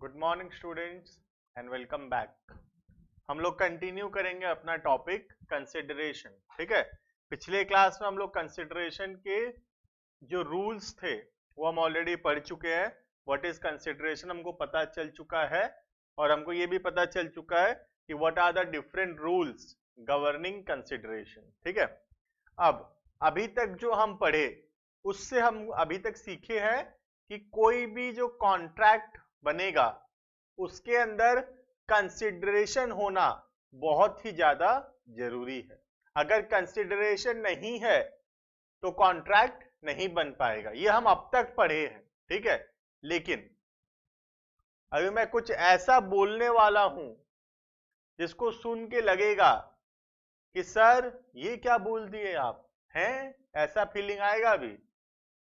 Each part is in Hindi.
Good morning students and welcome back. हम लोग कंटिन्यू करेंगे अपना टॉपिक कंसिडरेशन। ठीक है, पिछले क्लास में हम लोग कंसिडरेशन के जो रूल्स थे वो हम ऑलरेडी पढ़ चुके हैं। व्हाट इज कंसिडरेशन हमको पता चल चुका है और हमको ये भी पता चल चुका है कि what are the different rules governing consideration. ठीक है, अब अभी तक जो हम पढ़े उससे हम अभी तक सीखे हैं कि कोई भी जो कॉन्ट्रैक्ट बनेगा उसके अंदर कंसिडरेशन होना बहुत ही ज्यादा जरूरी है। अगर कंसिडरेशन नहीं है तो कॉन्ट्रैक्ट नहीं बन पाएगा। ये हम अब तक पढ़े हैं। ठीक है, लेकिन अभी मैं कुछ ऐसा बोलने वाला हूं जिसको सुन के लगेगा कि सर ये क्या बोल दिए आप हैं, ऐसा फीलिंग आएगा अभी।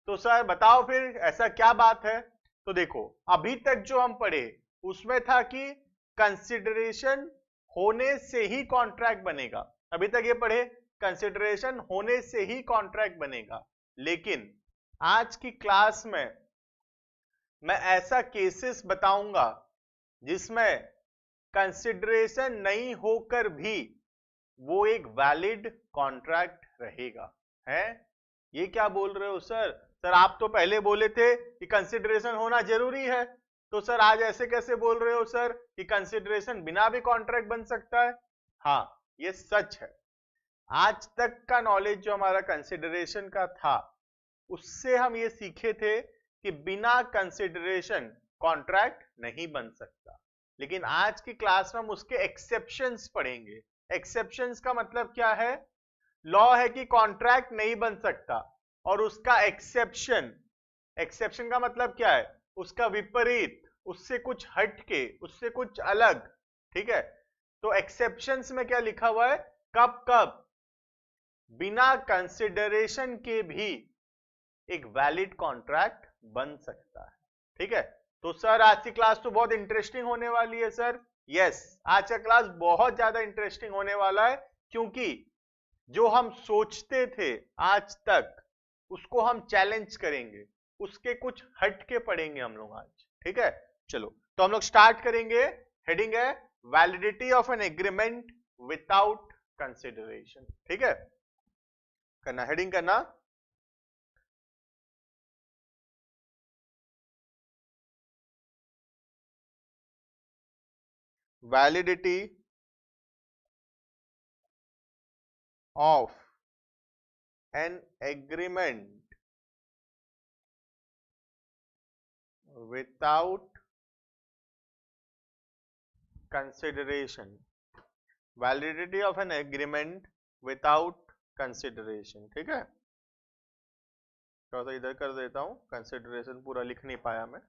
तो सर बताओ फिर ऐसा क्या बात है। तो देखो, अभी तक जो हम पढ़े उसमें था कि कंसिडरेशन होने से ही कॉन्ट्रैक्ट बनेगा। अभी तक ये पढ़े कंसिडरेशन होने से ही कॉन्ट्रैक्ट बनेगा, लेकिन आज की क्लास में मैं ऐसा केसेस बताऊंगा जिसमें कंसिडरेशन नहीं होकर भी वो एक वैलिड कॉन्ट्रैक्ट रहेगा। है, ये क्या बोल रहे हो सर? सर आप तो पहले बोले थे कि कंसिडरेशन होना जरूरी है, तो सर आज ऐसे कैसे बोल रहे हो सर कि कंसिडरेशन बिना भी कॉन्ट्रैक्ट बन सकता है? हाँ, ये सच है। आज तक का नॉलेज जो हमारा कंसिडरेशन का था उससे हम ये सीखे थे कि बिना कंसिडरेशन कॉन्ट्रैक्ट नहीं बन सकता, लेकिन आज की क्लास में हम उसके एक्सेप्शंस पढ़ेंगे। एक्सेप्शंस का मतलब क्या है? लॉ है कि कॉन्ट्रैक्ट नहीं बन सकता और उसका एक्सेप्शन, एक्सेप्शन का मतलब क्या है? उसका विपरीत, उससे कुछ हटके, उससे कुछ अलग। ठीक है, तो एक्सेप्शंस में क्या लिखा हुआ है? कब कब बिना कंसिडरेशन के भी एक वैलिड कॉन्ट्रैक्ट बन सकता है। ठीक है, तो सर आज की क्लास तो बहुत इंटरेस्टिंग होने वाली है सर। यस, आज का क्लास बहुत ज्यादा इंटरेस्टिंग होने वाला है, क्योंकि जो हम सोचते थे आज तक उसको हम चैलेंज करेंगे, उसके कुछ हट के पढ़ेंगे हम लोग आज। ठीक है, चलो तो हम लोग स्टार्ट करेंगे। हेडिंग है validity of an agreement without consideration. ठीक है, करना, हेडिंग करना validity of an agreement without consideration, validity of an agreement without consideration। ठीक है, थोड़ा सा इधर कर देता हूं, कंसिडरेशन पूरा लिख नहीं पाया मैं।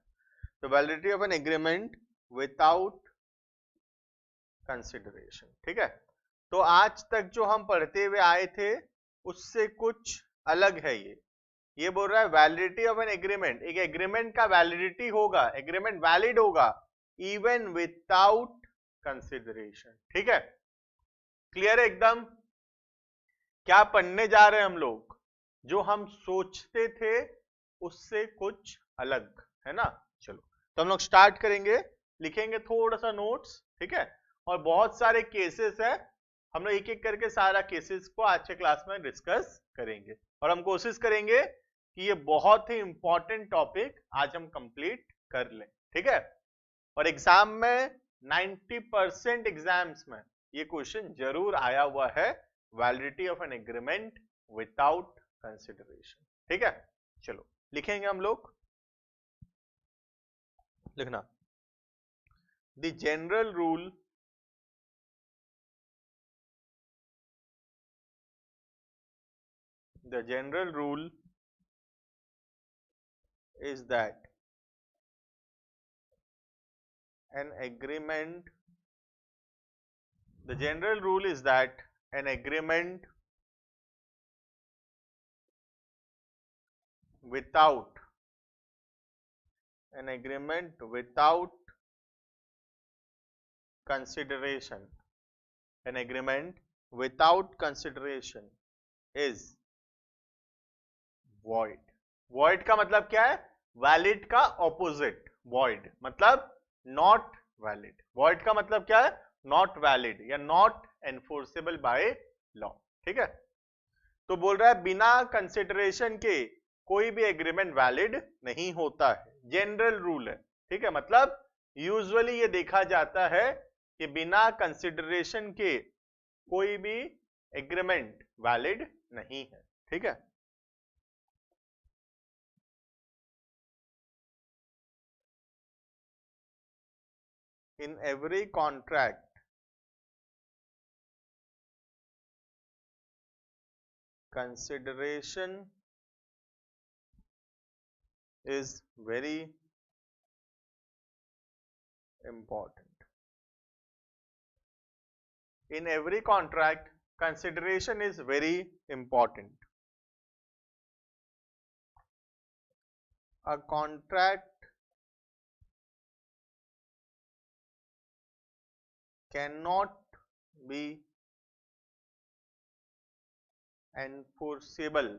तो validity of an agreement without consideration. ठीक है, तो आज तक जो हम पढ़ते हुए आए थे उससे कुछ अलग है। ये बोल रहा है वैलिडिटी ऑफ एन एग्रीमेंट, एक एग्रीमेंट का वैलिडिटी होगा, एग्रीमेंट वैलिड होगा इवन विदाउट कंसिडरेशन। ठीक है, क्लियर है एकदम? क्या पढ़ने जा रहे हैं हम लोग? जो हम सोचते थे उससे कुछ अलग, है ना। चलो तो हम लोग स्टार्ट करेंगे, लिखेंगे थोड़ा सा नोट्स। ठीक है, और बहुत सारे केसेस है, हम लोग एक एक करके सारा केसेस को आज के क्लास में डिस्कस करेंगे और हम कोशिश करेंगे कि ये बहुत ही इंपॉर्टेंट टॉपिक आज हम कंप्लीट कर लें। ठीक है, और एग्जाम में 90% एग्जाम्स में ये क्वेश्चन जरूर आया हुआ है, validity of an agreement without consideration. ठीक है, चलो लिखेंगे हम लोग। लिखना, the general rule is that an agreement the general rule is that an agreement without consideration, an agreement without consideration is void। void का मतलब क्या है? वैलिड का ऑपोजिट। void मतलब नॉट वैलिड। वॉइड का मतलब क्या है? नॉट वैलिड या नॉट एनफोर्सेबल बाय लॉ। ठीक है, तो बोल रहा है बिना कंसिडरेशन के कोई भी एग्रीमेंट वैलिड नहीं होता है, जनरल रूल है। ठीक है, मतलब यूजुअली ये देखा जाता है कि बिना कंसिडरेशन के कोई भी एग्रीमेंट वैलिड नहीं है। ठीक है, in every contract consideration is very important. In every contract, consideration is very important. A contract cannot be enforceable.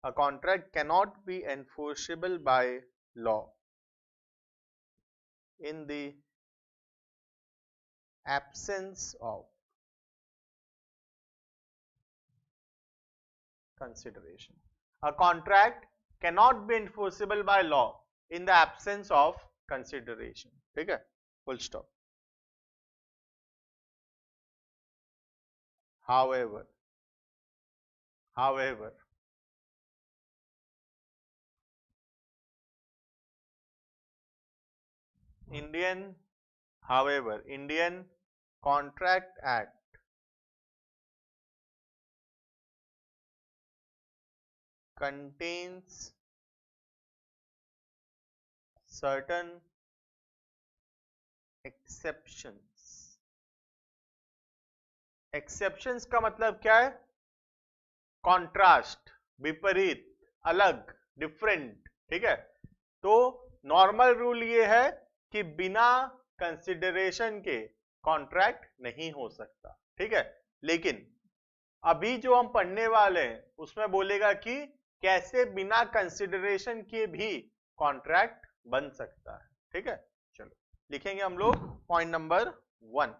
A contract cannot be enforceable by law in the absence of consideration. A contract cannot be enforceable by law in the absence of consideration. ठीक है, full stop. However, Indian Contract Act contains certain exceptions. Exceptions का मतलब क्या है? कॉन्ट्रास्ट, विपरीत, अलग, डिफरेंट। ठीक है, तो नॉर्मल रूल ये है कि बिना कंसिडरेशन के कॉन्ट्रैक्ट नहीं हो सकता। ठीक है, लेकिन अभी जो हम पढ़ने वाले हैं उसमें बोलेगा कि कैसे बिना कंसिडरेशन के भी कॉन्ट्रैक्ट बन सकता है। ठीक है, चलो लिखेंगे हम लोग point number 1।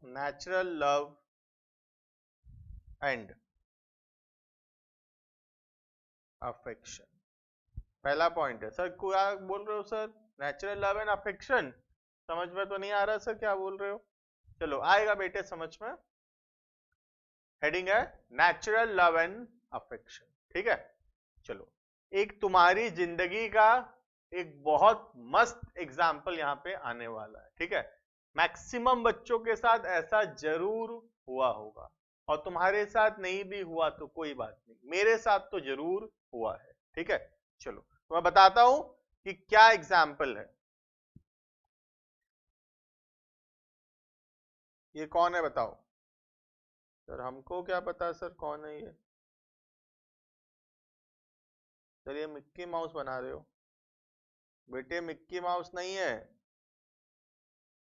Natural love and affection. पहला पॉइंट है सर, क्या बोल रहे हो sir? Natural love and affection समझ में तो नहीं आ रहा सर, क्या बोल रहे हो? चलो आएगा बेटे समझ में। हेडिंग है नेचुरल लव एंड अफेक्शन। ठीक है, चलो एक तुम्हारी जिंदगी का एक बहुत मस्त एग्जाम्पल यहाँ पे आने वाला है। ठीक है, मैक्सिमम बच्चों के साथ ऐसा जरूर हुआ होगा, और तुम्हारे साथ नहीं भी हुआ तो कोई बात नहीं, मेरे साथ तो जरूर हुआ है। ठीक है, चलो तो मैं बताता हूं कि क्या एग्जाम्पल है। ये कौन है बताओ सर? हमको क्या पता सर कौन है ये? सर ये मिक्की माउस बना रहे हो बेटे? मिक्की माउस नहीं है,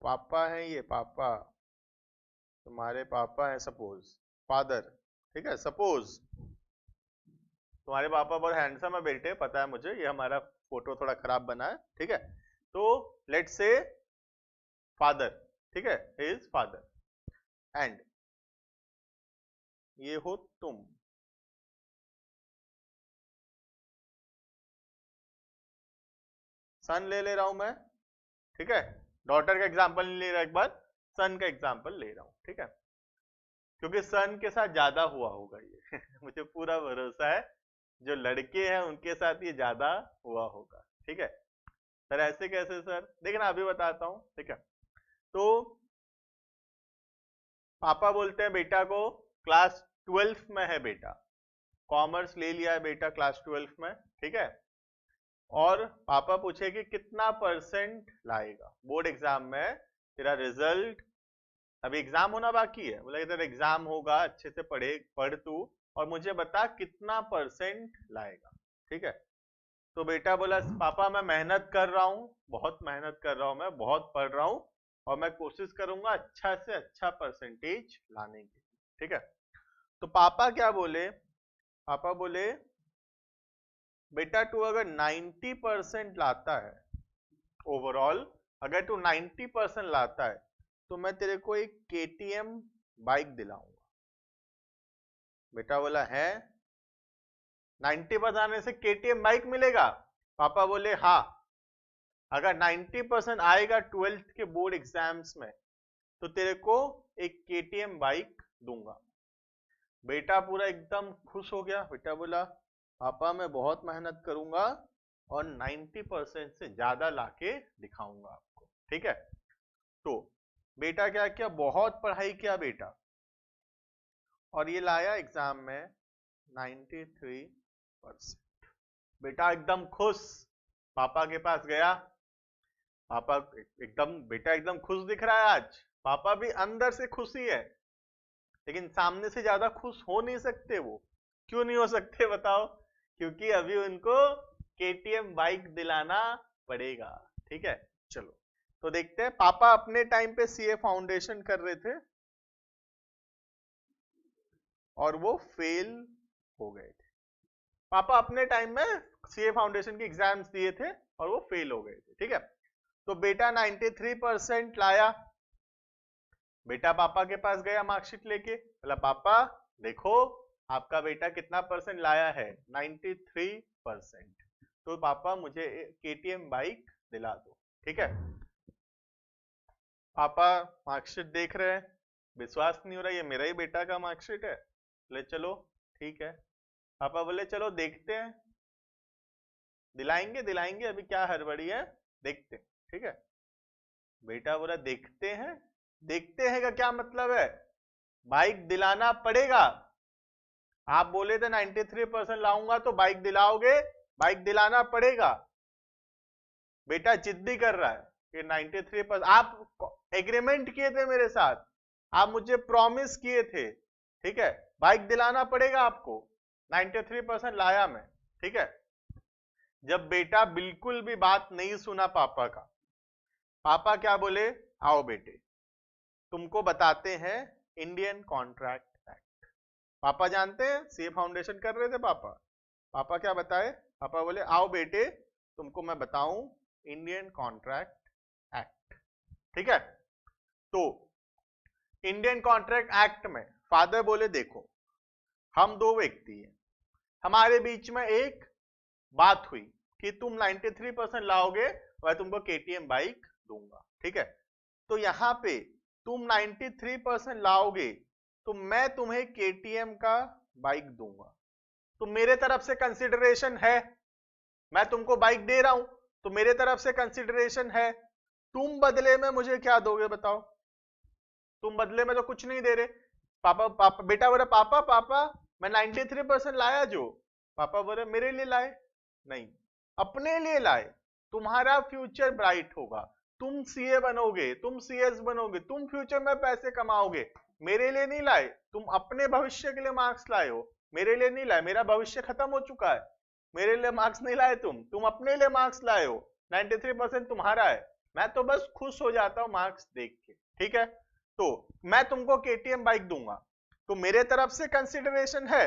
पापा है ये, पापा, तुम्हारे पापा है सपोज, फादर। ठीक है, सपोज तुम्हारे पापा बहुत हैंडसम है बेटे, पता है मुझे, ये हमारा फोटो थोड़ा खराब बना है। ठीक है, तो लेट्स से फादर। ठीक है, इज फादर एंड ये हो तुम। सन ले रहा हूं मैं। ठीक है, डॉटर का एग्जांपल नहीं ले रहा, एक बार सन का एग्जांपल ले रहा हूं। ठीक है, क्योंकि सन के साथ ज्यादा हुआ होगा ये मुझे पूरा भरोसा है, जो लड़के हैं उनके साथ ये ज्यादा हुआ होगा। ठीक है सर, ऐसे कैसे सर? देखना अभी बताता हूं। ठीक है, तो पापा बोलते हैं बेटा को, क्लास 12 में है बेटा, कॉमर्स ले लिया है बेटा क्लास 12 में। ठीक है, और पापा पूछे कि कितना परसेंट लाएगा बोर्ड एग्जाम में, तेरा रिजल्ट, अभी एग्जाम होना बाकी है, बोला इधर एग्जाम होगा, अच्छे से पढ़ तू और मुझे बता कितना परसेंट लाएगा। ठीक है, तो बेटा बोला पापा मैं मेहनत कर रहा हूँ, बहुत मेहनत कर रहा हूँ, मैं बहुत पढ़ रहा हूँ और मैं कोशिश करूंगा अच्छा से अच्छा परसेंटेज लाने की। ठीक है, तो पापा क्या बोले पापा बोले बेटा तू अगर 90% लाता है ओवरऑल, अगर तू 90% लाता है तो मैं तेरे को एक KTM बाइक दिलाऊंगा। बेटा बोला है 90% आने से KTM बाइक मिलेगा? पापा बोले हाँ, अगर 90% आएगा 12th के बोर्ड एग्जाम्स में तो तेरे को एक KTM बाइक दूंगा। बेटा पूरा एकदम खुश हो गया। बेटा बोला पापा मैं बहुत मेहनत करूंगा और 90% से ज्यादा लाके दिखाऊंगा आपको, ठीक है। तो बेटा क्या किया, बहुत पढ़ाई किया बेटा, और ये लाया एग्जाम में 93%। बेटा एकदम खुश, पापा के पास गया। पापा एकदम, बेटा एकदम खुश दिख रहा है आज। पापा भी अंदर से खुशी है, लेकिन सामने से ज्यादा खुश हो नहीं सकते वो। क्यों नहीं हो सकते बताओ? क्योंकि अभी उनको KTM बाइक दिलाना पड़ेगा, ठीक है। चलो तो देखते हैं, पापा अपने टाइम पे CA फाउंडेशन कर रहे थे और वो फेल हो गए थे। पापा अपने टाइम में CA फाउंडेशन के एग्जाम्स दिए थे और वो फेल हो गए थे, ठीक है। तो बेटा 93% लाया। बेटा पापा के पास गया मार्कशीट लेके, बोला पापा देखो आपका बेटा कितना परसेंट लाया है, 93%। तो पापा मुझे KTM बाइक दिला दो, ठीक है। पापा मार्कशीट देख रहे हैं, विश्वास नहीं हो रहा ये मेरा ही बेटा का मार्कशीट है। बोले चलो ठीक है। पापा बोले चलो देखते हैं, दिलाएंगे दिलाएंगे, अभी क्या हड़बड़ी है, देखते हैं, ठीक है। बेटा बोला देखते हैं? देखते हैं का क्या मतलब है? बाइक दिलाना पड़ेगा। आप बोले थे 93% लाऊंगा तो बाइक दिलाओगे, बाइक दिलाना पड़ेगा। बेटा जिद्दी कर रहा है कि 93%, आप एग्रीमेंट किए थे मेरे साथ, आप मुझे प्रॉमिस किए थे, ठीक है, बाइक दिलाना पड़ेगा आपको। 93% लाया मैं, ठीक है। जब बेटा बिल्कुल भी बात नहीं सुना पापा का, पापा क्या बोले, आओ बेटे तुमको बताते हैं इंडियन कॉन्ट्रैक्ट एक्ट। पापा जानते हैं CA फाउंडेशन कर रहे थे पापा। पापा क्या बताए, पापा बोले आओ बेटे तुमको मैं बताऊं इंडियन कॉन्ट्रैक्ट एक्ट, ठीक है। तो इंडियन कॉन्ट्रैक्ट एक्ट में फादर बोले देखो हम दो व्यक्ति हैं, हमारे बीच में एक बात हुई कि तुम 93% लाओगे और तुमको KTM बाइक दूंगा, ठीक है। तो यहां पे तुम 93% लाओगे तो मैं तुम्हें KTM का बाइक दूंगा, तो मेरे तरफ से कंसिडरेशन है, मैं तुमको बाइक दे रहा हूं तो मेरे तरफ से कंसिडरेशन है। तुम बदले में मुझे क्या दोगे बताओ? तुम बदले में तो कुछ नहीं दे रहे। पापा बेटा बोले पापा पापा मैं 93% लाया जो। पापा बोले मेरे लिए लाए नहीं, अपने लिए लाए, तुम्हारा फ्यूचर ब्राइट होगा, तुम CA बनोगे, तुम CS बनोगे, तुम फ्यूचर में पैसे कमाओगे, मेरे लिए नहीं लाए। तुम अपने भविष्य के लिए मार्क्स लाए हो, मेरे लिए नहीं लाए, मेरा भविष्य खत्म हो चुका है, मेरे लिए मार्क्स नहीं लाए, तुम अपने लिए मार्क्स लाए हो। 93% तुम्हारा है, मैं तो बस खुश हो जाता हूं मार्क्स देख के, ठीक है। तो मैं तुमको KTM बाइक दूंगा तो मेरे तरफ से कंसिडरेशन है,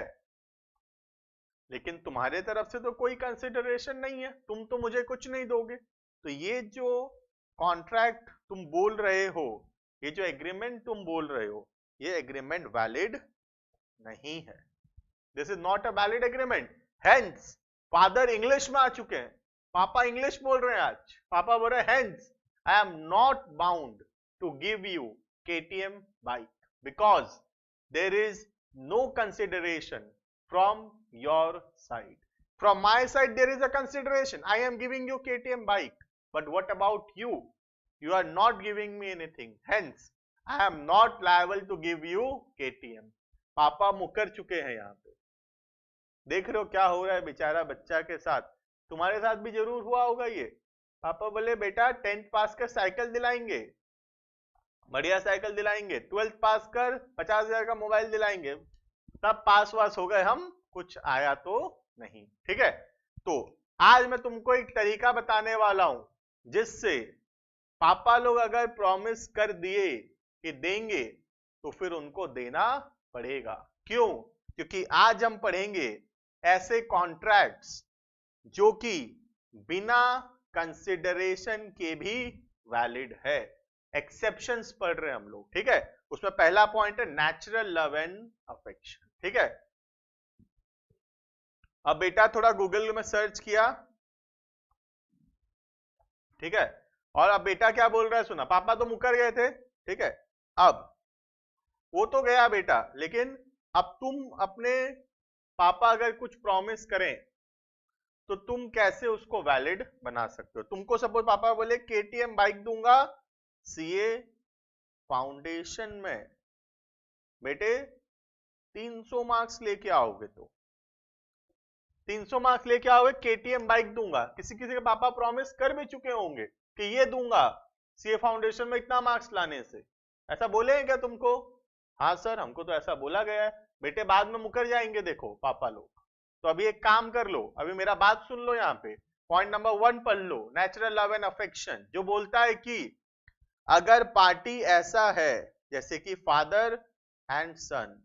लेकिन तुम्हारे तरफ से तो कोई कंसिडरेशन नहीं है, तुम तो मुझे कुछ नहीं दोगे। तो ये जो कॉन्ट्रैक्ट तुम बोल रहे हो, ये जो एग्रीमेंट तुम बोल रहे हो, ये एग्रीमेंट वैलिड नहीं है। This is not a valid agreement. Hence father English में आ चुके हैं, पापा इंग्लिश बोल रहे हैं आज। पापा बोल रहे हैं hence I am not bound to give you KTM bike because there is no consideration from your side. From my side there is a consideration. I am giving you KTM bike, but what about you? You are not giving me anything. Hence, I am not liable to give you KTM. पापा मुकर चुके हैं यहाँ पे। देख रहे हो क्या हो रहा है बेचारा बच्चा के साथ, तुम्हारे साथ भी जरूर हुआ होगा ये। पापा बोले बेटा 10th पास कर साइकिल दिलाएंगे, बढ़िया साइकिल दिलाएंगे, 12th पास कर 50,000 का मोबाइल दिलाएंगे, तब पास वास हो गए हम, कुछ आया तो नहीं, ठीक है। तो आज मैं तुमको एक तरीका बताने वाला हूं जिससे पापा लोग अगर प्रॉमिस कर दिए कि देंगे तो फिर उनको देना पड़ेगा। क्यों? क्योंकि आज हम पढ़ेंगे ऐसे कॉन्ट्रैक्ट्स जो कि बिना कंसिडरेशन के भी वैलिड है। एक्सेप्शंस पढ़ रहे हैं हम लोग, ठीक है। उसमें पहला पॉइंट है नेचुरल लव एंड अफेक्शन, ठीक है। अब बेटा थोड़ा गूगल में सर्च किया, ठीक है, और अब बेटा क्या बोल रहा है सुना। पापा तो मुकर गए थे, ठीक है, अब वो तो गया बेटा, लेकिन अब तुम अपने पापा अगर कुछ प्रॉमिस करें तो तुम कैसे उसको वैलिड बना सकते हो। तुमको सपोज पापा बोले केटीएम बाइक दूंगा सीए फाउंडेशन में, बेटे 300 मार्क्स लेके आओगे तो 300 मार्क्स लेके आओगे, केटीएम बाइक दूंगा। किसी किसी के पापा प्रॉमिस कर भी चुके होंगे कि ये दूंगा सीए फाउंडेशन में इतना मार्क्स लाने से। ऐसा बोले हैं क्या तुमको? हाँ सर, हमको तो ऐसा बोला गया है। बेटे बाद में मुकर जाएंगे देखो पापा लोग। तो अभी एक काम कर लो, अभी मेरा बात सुन लो। यहाँ पे पॉइंट नंबर 1 पढ़ लो, नेचुरल लव एंड अफेक्शन, जो बोलता है कि अगर पार्टी ऐसा है जैसे कि father and son,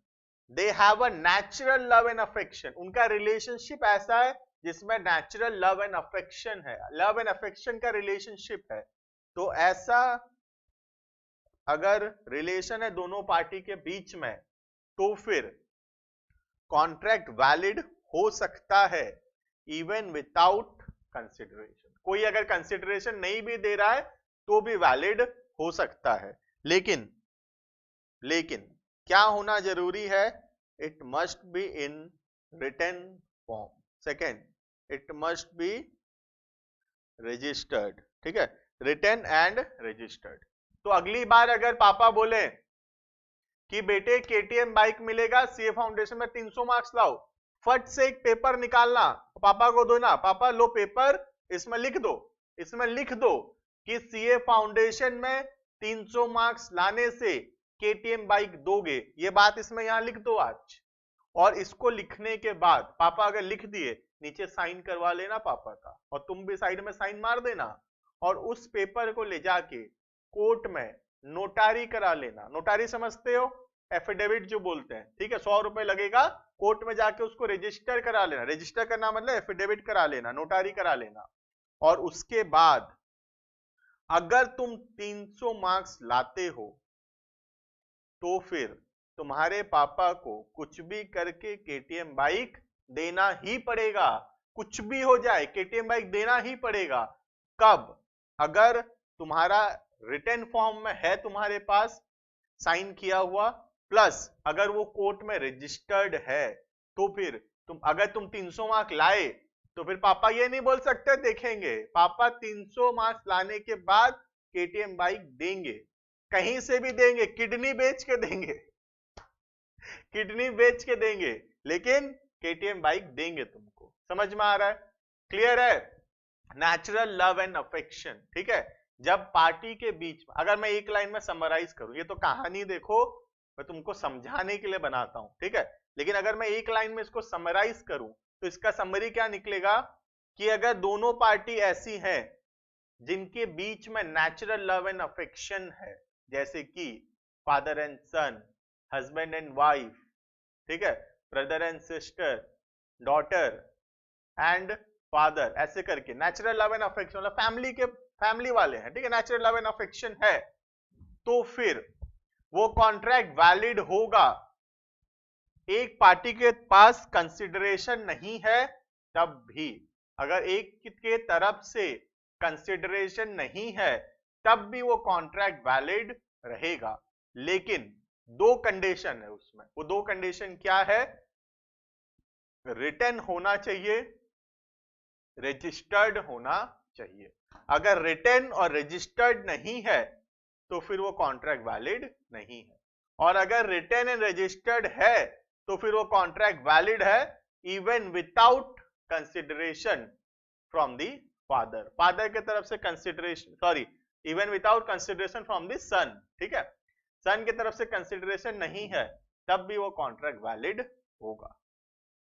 they have a natural love and affection, उनका रिलेशनशिप ऐसा है जिसमें नेचुरल लव एंड अफेक्शन है, लव एंड अफेक्शन का रिलेशनशिप है। तो ऐसा अगर रिलेशन है दोनों पार्टी के बीच में, तो फिर कॉन्ट्रैक्ट वैलिड हो सकता है इवन विदाउट कंसिडरेशन। कोई अगर कंसिडरेशन नहीं भी दे रहा है तो भी वैलिड हो सकता है। लेकिन क्या होना जरूरी है? It must be in written form. Second, it must be registered, ठीक है, रिटन एंड रजिस्टर्ड। तो अगली बार अगर पापा बोले कि बेटे केटीएम बाइक मिलेगा सीए फाउंडेशन में 300 मार्क्स लाओ, फट से एक पेपर निकालना, पापा को दो ना, पापा लो पेपर, इसमें लिख दो कि सीए फाउंडेशन में 300 मार्क्स लाने से केटीएम बाइक दोगे। ये बात इसमें यहां लिख दो आज। और इसको लिखने के बाद पापा अगर लिख दिए, नीचे साइन करवा लेना पापा का, और तुम भी साइड में साइन मार देना, और उस पेपर को ले जाके कोर्ट में नोटारी करा लेना। नोटारी समझते हो? एफिडेविट जो बोलते हैं, ठीक है, 100 रुपए लगेगा, कोर्ट में जाके उसको रजिस्टर करा लेना। रजिस्टर करना मतलब एफिडेविट करा लेना, नोटारी करा लेना। और उसके बाद अगर तुम 300 मार्क्स लाते हो तो फिर तुम्हारे पापा को कुछ भी करके केटीएम बाइक देना ही पड़ेगा। कुछ भी हो जाए केटीएम बाइक देना ही पड़ेगा। कब? अगर तुम्हारा रिटन फॉर्म में है तुम्हारे पास साइन किया हुआ, प्लस अगर वो कोर्ट में रजिस्टर्ड है, तो फिर अगर तुम 300 मार्क्स लाए तो फिर पापा ये नहीं बोल सकते देखेंगे। पापा 300 मार्क्स लाने के बाद केटीएम बाइक देंगे, कहीं से भी देंगे, किडनी बेच के देंगे किडनी बेच के देंगे, लेकिन केटीएम बाइक देंगे तुमको। समझ में आ रहा है? क्लियर है? नेचुरल लव एंड अफेक्शन, ठीक है। जब पार्टी के बीच में, अगर मैं एक लाइन में समराइज करूं, ये तो कहानी देखो मैं तुमको समझाने के लिए बनाता हूं, ठीक है, लेकिन अगर मैं एक लाइन में इसको समराइज करूं तो इसका समरी क्या निकलेगा कि अगर दोनों पार्टी ऐसी हैं जिनके बीच में नेचुरल लव एंड अफेक्शन है, जैसे कि father and son, husband and wife, ठीक है, brother and sister, daughter and father, ऐसे करके नेचुरल लव एंड अफेक्शन, मतलब फैमिली वाले हैं, ठीक है, नेचुरल लव एंड अफेक्शन है, तो फिर वो कॉन्ट्रैक्ट वैलिड होगा। एक पार्टी के पास कंसिडरेशन नहीं है तब भी, अगर एक के तरफ से कंसिडरेशन नहीं है तब भी वो कॉन्ट्रैक्ट वैलिड रहेगा। लेकिन 2 कंडीशन है उसमें। वो 2 कंडीशन क्या है? रिटन होना चाहिए, रजिस्टर्ड होना चाहिए। अगर रिटन और रजिस्टर्ड नहीं है तो फिर वो कॉन्ट्रैक्ट वैलिड नहीं है, और अगर रिटन एंड रजिस्टर्ड है तो फिर वो कॉन्ट्रैक्ट वैलिड है even without consideration from the father. Father की तरफ से consideration, sorry, even without consideration from the son, ठीक है, सन की तरफ से कंसिडरेशन नहीं है तब भी वो कॉन्ट्रैक्ट वैलिड होगा,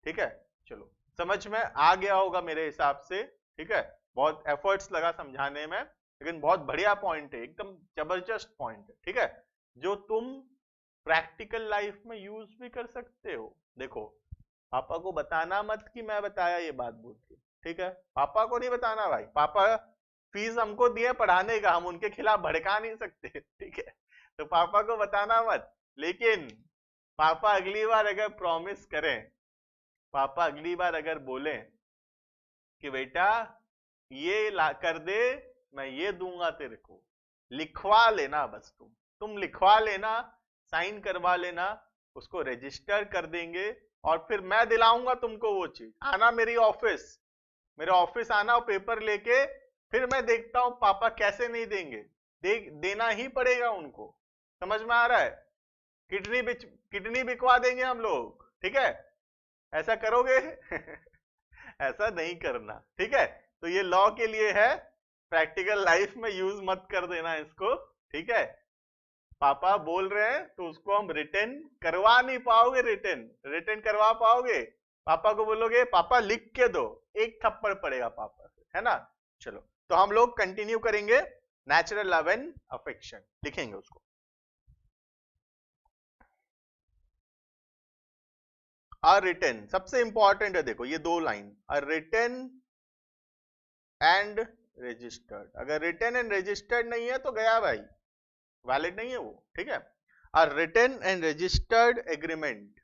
ठीक है। चलो, समझ में आ गया होगा मेरे हिसाब से, ठीक है। बहुत एफर्ट्स लगा समझाने में, लेकिन बहुत बढ़िया पॉइंट है, एकदम जबरदस्त पॉइंट है, ठीक है, जो तुम प्रैक्टिकल लाइफ में यूज भी कर सकते हो। देखो, पापा को बताना मत कि मैं बताया ये बात बोल के, ठीक है? पापा को नहीं बताना भाई, पापा फीस हमको दिए पढ़ाने का, हम उनके खिलाफ भड़का नहीं सकते, ठीक है? तो पापा को बताना मत। लेकिन पापा अगली बार अगर प्रॉमिस करें, पापा अगली बार अगर बोले कि बेटा ये ला कर दे, मैं ये दूंगा तेरे को, लिखवा लेना बस, तुम लिखवा लेना, साइन करवा लेना, उसको रजिस्टर कर देंगे और फिर मैं दिलाऊंगा तुमको वो चीज। आना मेरी ऑफिस, मेरे ऑफिस आना और पेपर लेके, फिर मैं देखता हूं पापा कैसे नहीं देंगे। देना ही पड़ेगा उनको। समझ में आ रहा है? किडनी बिकवा देंगे हम लोग, ठीक है? ऐसा करोगे? ऐसा नहीं करना, ठीक है? तो ये लॉ के लिए है, प्रैक्टिकल लाइफ में यूज मत कर देना इसको, ठीक है? पापा बोल रहे हैं तो उसको हम रिटर्न करवा नहीं पाओगे, रिटर्न करवा पाओगे? पापा को बोलोगे पापा लिख के दो, एक थप्पड़ पड़ेगा पापा से, है ना? चलो, तो हम लोग कंटिन्यू करेंगे। नेचुरल लव एंड अफेक्शन लिखेंगे उसको। अ रिटन सबसे इंपॉर्टेंट है, देखो ये दो line, a written and registered. अगर रिटन एंड रजिस्टर्ड नहीं है तो गया भाई, वैलिड नहीं है वो, ठीक है? A written and registered agreement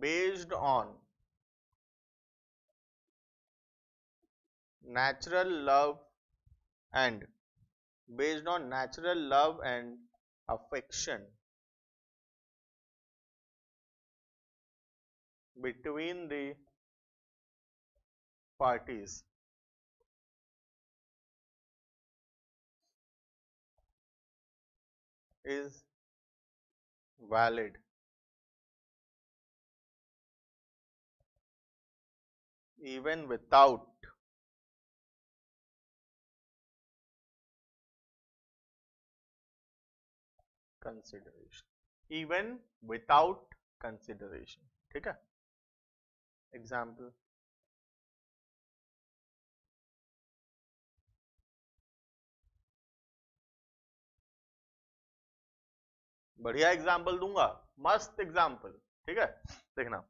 based on natural love and affection between the parties is valid even without consideration, even without consideration, ठीक है? एग्जाम्पल, बढ़िया एग्जाम्पल दूंगा, मस्त एग्जाम्पल, ठीक है? देखना,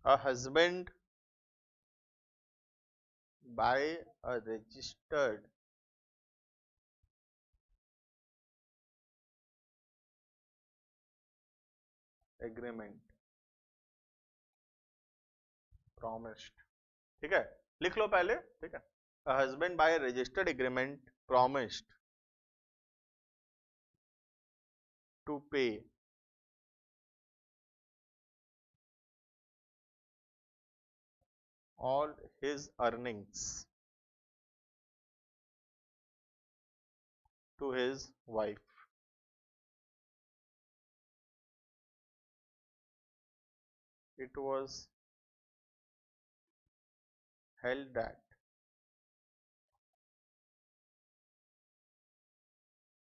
a husband by a registered agreement promised, ठीक है? लिख लो पहले, ठीक है? A husband by a registered agreement promised to pay all his earnings to his wife. It was held that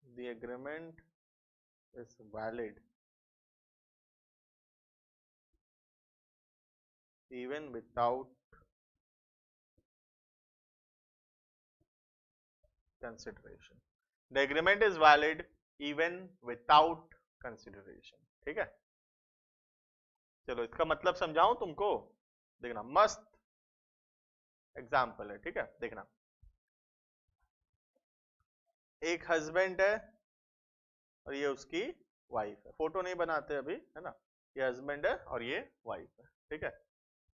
the agreement is valid even without consideration. The agreement is valid even without consideration, ठीक है? चलो इसका मतलब समझाऊं तुमको, देखना, मस्त एग्जाम्पल है, ठीक है? देखना, एक हस्बैंड है और ये उसकी वाइफ है, फोटो नहीं बनाते अभी, है ना? ये हस्बैंड है और ये वाइफ है, ठीक है?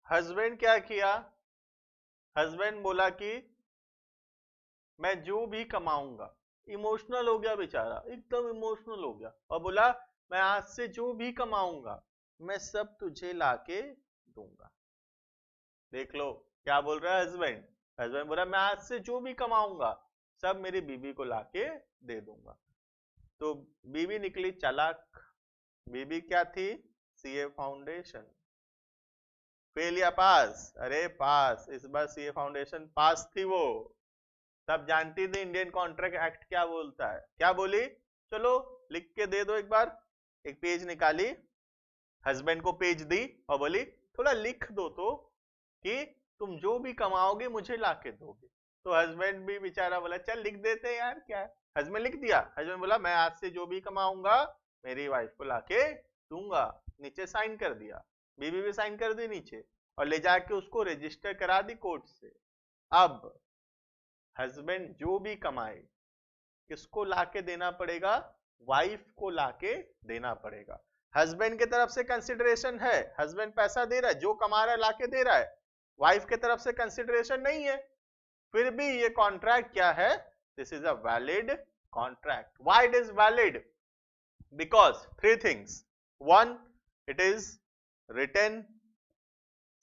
हस्बैंड क्या किया? हस्बैंड बोला कि मैं जो भी कमाऊंगा, इमोशनल हो गया बेचारा, एकदम इमोशनल हो गया और बोला मैं आज से जो भी कमाऊंगा मैं सब तुझे लाके दूंगा। देख लो क्या बोल रहा है हस्बैंड। हस्बैंड बोला मैं आज से जो भी कमाऊंगा सब मेरी बीवी को लाके दे दूंगा। तो बीवी निकली चालाक। बीवी क्या थी? CA foundation. फेल या पास? अरे पास, इस बार सीए फाउंडेशन पास थी वो। तब जानती थी इंडियन कॉन्ट्रैक्ट एक्ट क्या बोलता है। क्या बोली? चलो लिख के दे दो एक बार। एक पेज निकाली, हस्बैंड को पेज दी और बोली थोड़ा लिख दो तो कि तुम जो भी कमाओगे मुझे लाके दोगे। तो हस्बैंड भी बेचारा बोला चल लिख देते यार, क्या है। हस्बैंड लिख दिया। हस्बैंड बोला मैं आज से जो भी कमाऊंगा मेरी वाइफ को लाके दूंगा। नीचे साइन कर दिया, बीवी भी साइन कर दी नीचे, और ले जाके उसको रजिस्टर करा दी कोर्ट से। अब हस्बैंड जो भी कमाए किसको लाके देना पड़ेगा? वाइफ को लाके देना पड़ेगा। हस्बैंड की तरफ से कंसिडरेशन है, हस्बैंड पैसा दे रहा है, जो कमा रहा है लाके दे रहा है। वाइफ की तरफ से कंसिडरेशन नहीं है, फिर भी ये कॉन्ट्रैक्ट क्या है? This is a valid contract. Why it is valid? Because three things. One, it is written,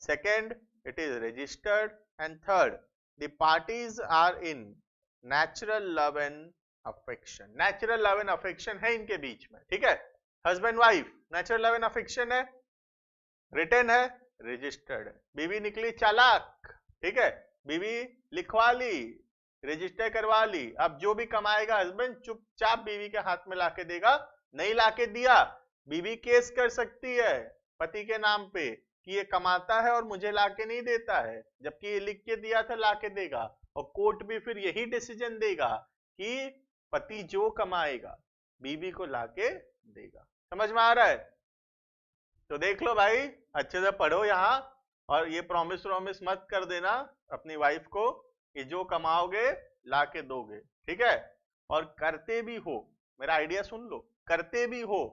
second it is registered, and third the parties are in natural love and affection. natural love and affection है इनके बीच में, ठीक है। Husband wife natural love and affection है, रिटर्न है, रजिस्टर्ड है। बीवी निकली चालाक, ठीक है, बीवी लिखवा ली, रजिस्टर करवा ली। अब जो भी कमाएगा हस्बैंड चुपचाप बीवी के हाथ में लाके देगा। नहीं लाके दिया, बीवी केस कर सकती है पति के नाम पे कि ये कमाता है और मुझे लाके नहीं देता है, जबकि ये लिख के दिया था लाके देगा। और कोर्ट भी फिर यही डिसीजन देगा कि पति जो कमाएगा बीवी को लाके देगा। समझ में आ रहा है? तो देख लो भाई, अच्छे से पढ़ो यहाँ, और ये प्रॉमिस वॉमिस मत कर देना अपनी वाइफ को कि जो कमाओगे लाके दोगे, ठीक है। और करते भी हो, मेरा आइडिया सुन लो, करते भी हो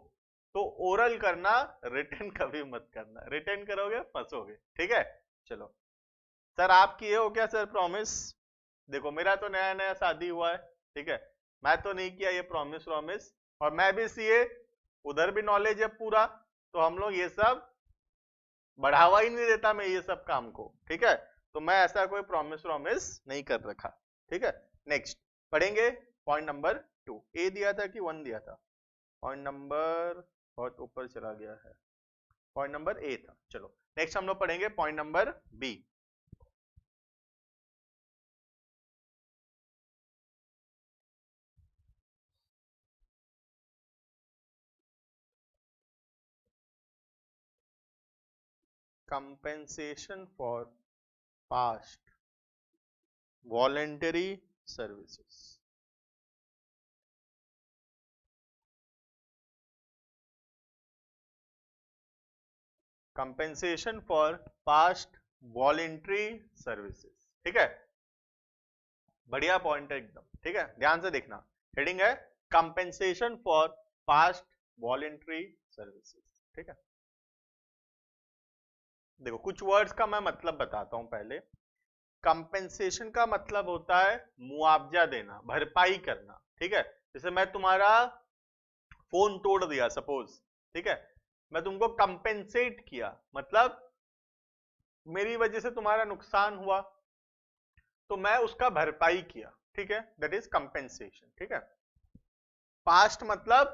तो ओरल करना, रिटर्न कभी मत करना। रिटर्न करोगे फंसोगे, ठीक है। चलो सर, आप किए हो क्या सर प्रॉमिस? देखो मेरा तो नया नया शादी हुआ है, ठीक है, मैं तो नहीं किया ये प्रॉमिस वॉमिस, और मैं भी सीए, उधर भी नॉलेज है पूरा, तो हम लोग ये सब बढ़ावा ही नहीं देता मैं ये सब काम को, ठीक है। तो मैं ऐसा कोई प्रॉमिस वॉमिस नहीं कर रखा, ठीक है। नेक्स्ट पढ़ेंगे पॉइंट नंबर 2। ए दिया था कि 1 दिया था? पॉइंट नंबर बहुत ऊपर चला गया है, पॉइंट नंबर ए था। चलो नेक्स्ट हम लोग पढ़ेंगे point number B. Compensation for past voluntary services. Compensation for past voluntary services, ठीक है, बढ़िया पॉइंट है एकदम, ठीक है, ध्यान से देखना। हेडिंग है compensation for past voluntary services, ठीक है। देखो कुछ वर्ड्स का मैं मतलब बताता हूं पहले। कंपेंसेशन का मतलब होता है मुआवजा देना, भरपाई करना, ठीक है। जैसे मैं तुम्हारा फोन तोड़ दिया सपोज, ठीक है, मैं तुमको कंपेंसेट किया, मतलब मेरी वजह से तुम्हारा नुकसान हुआ तो मैं उसका भरपाई किया, ठीक है, दैट इज कंपेंसेशन, ठीक है। पास्ट मतलब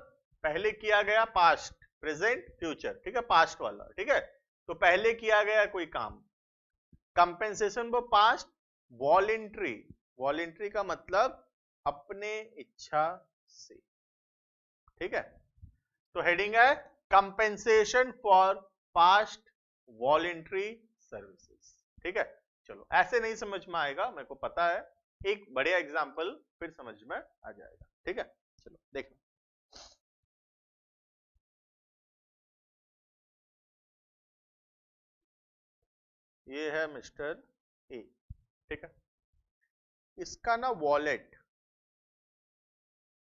पहले किया गया, पास्ट प्रेजेंट फ्यूचर, ठीक है, पास्ट वाला, ठीक है। तो पहले किया गया कोई काम, कंपेंसेशन वो पास्ट। वॉलेंट्री, वॉलेंट्री का मतलब अपने इच्छा से, ठीक है। तो हेडिंग है compensation for past voluntary services, ठीक है। चलो ऐसे नहीं समझ में आएगा, मेरे को पता है, एक बढ़िया एग्जांपल फिर समझ में आ जाएगा, ठीक है। चलो देखो, ये है मिस्टर ए, ठीक है, इसका ना वॉलेट,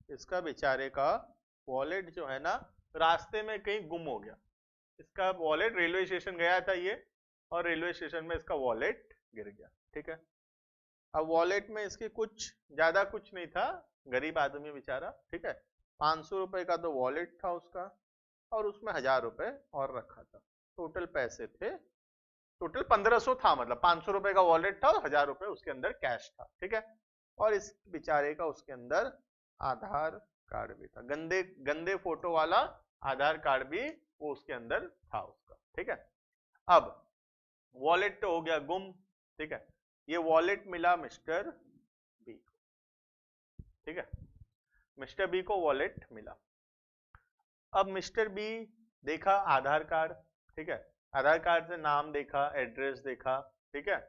इसका बेचारे का वॉलेट जो है ना रास्ते में कहीं गुम हो गया। इसका वॉलेट, रेलवे स्टेशन गया था ये, और रेलवे स्टेशन में इसका वॉलेट गिर गया, ठीक है। अब वॉलेट में इसके कुछ ज्यादा कुछ नहीं था, गरीब आदमी बेचारा, ठीक है, 500 रुपए का तो वॉलेट था उसका, और उसमें 1000 रुपए और रखा था। टोटल पैसे थे, टोटल 1500 था, मतलब 500 रुपए का वॉलेट था और 1000 रुपए उसके अंदर कैश था, ठीक है। और इस बेचारे का उसके अंदर आधार कार्ड भी था, गंदे गंदे फोटो वाला आधार कार्ड भी वो उसके अंदर था उसका, ठीक है। अब वॉलेट तो हो गया गुम, ठीक है, ये वॉलेट मिला मिस्टर बी को, ठीक है, मिस्टर बी को वॉलेट मिला। अब मिस्टर बी देखा आधार कार्ड, ठीक है, आधार कार्ड से नाम देखा, एड्रेस देखा, ठीक है,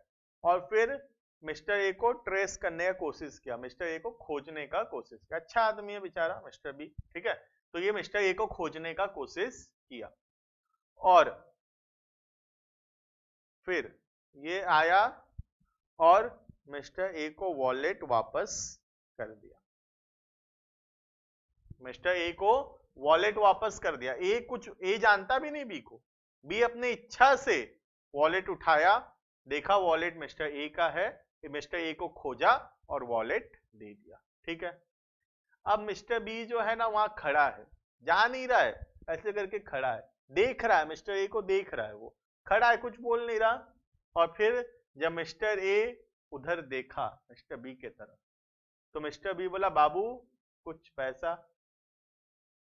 और फिर मिस्टर ए को ट्रेस करने का कोशिश किया, मिस्टर ए को खोजने का कोशिश किया। अच्छा आदमी है बेचारा मिस्टर बी, ठीक है। तो ये मिस्टर ए को खोजने का कोशिश किया और फिर ये आया और मिस्टर ए को वॉलेट वापस कर दिया। मिस्टर ए को वॉलेट वापस कर दिया। ए जानता भी नहीं बी को, बी अपने इच्छा से वॉलेट उठाया, देखा वॉलेट मिस्टर ए का है, मिस्टर ए को खोजा और वॉलेट दे दिया, ठीक है। अब मिस्टर बी जो है ना वहां खड़ा है, जा नहीं रहा है, ऐसे करके खड़ा है, देख रहा है, मिस्टर ए को देख रहा है, वो खड़ा है, कुछ बोल नहीं रहा। और फिर जब मिस्टर ए उधर देखा मिस्टर बी के तरफ, तो मिस्टर बी बोला बाबू कुछ पैसा।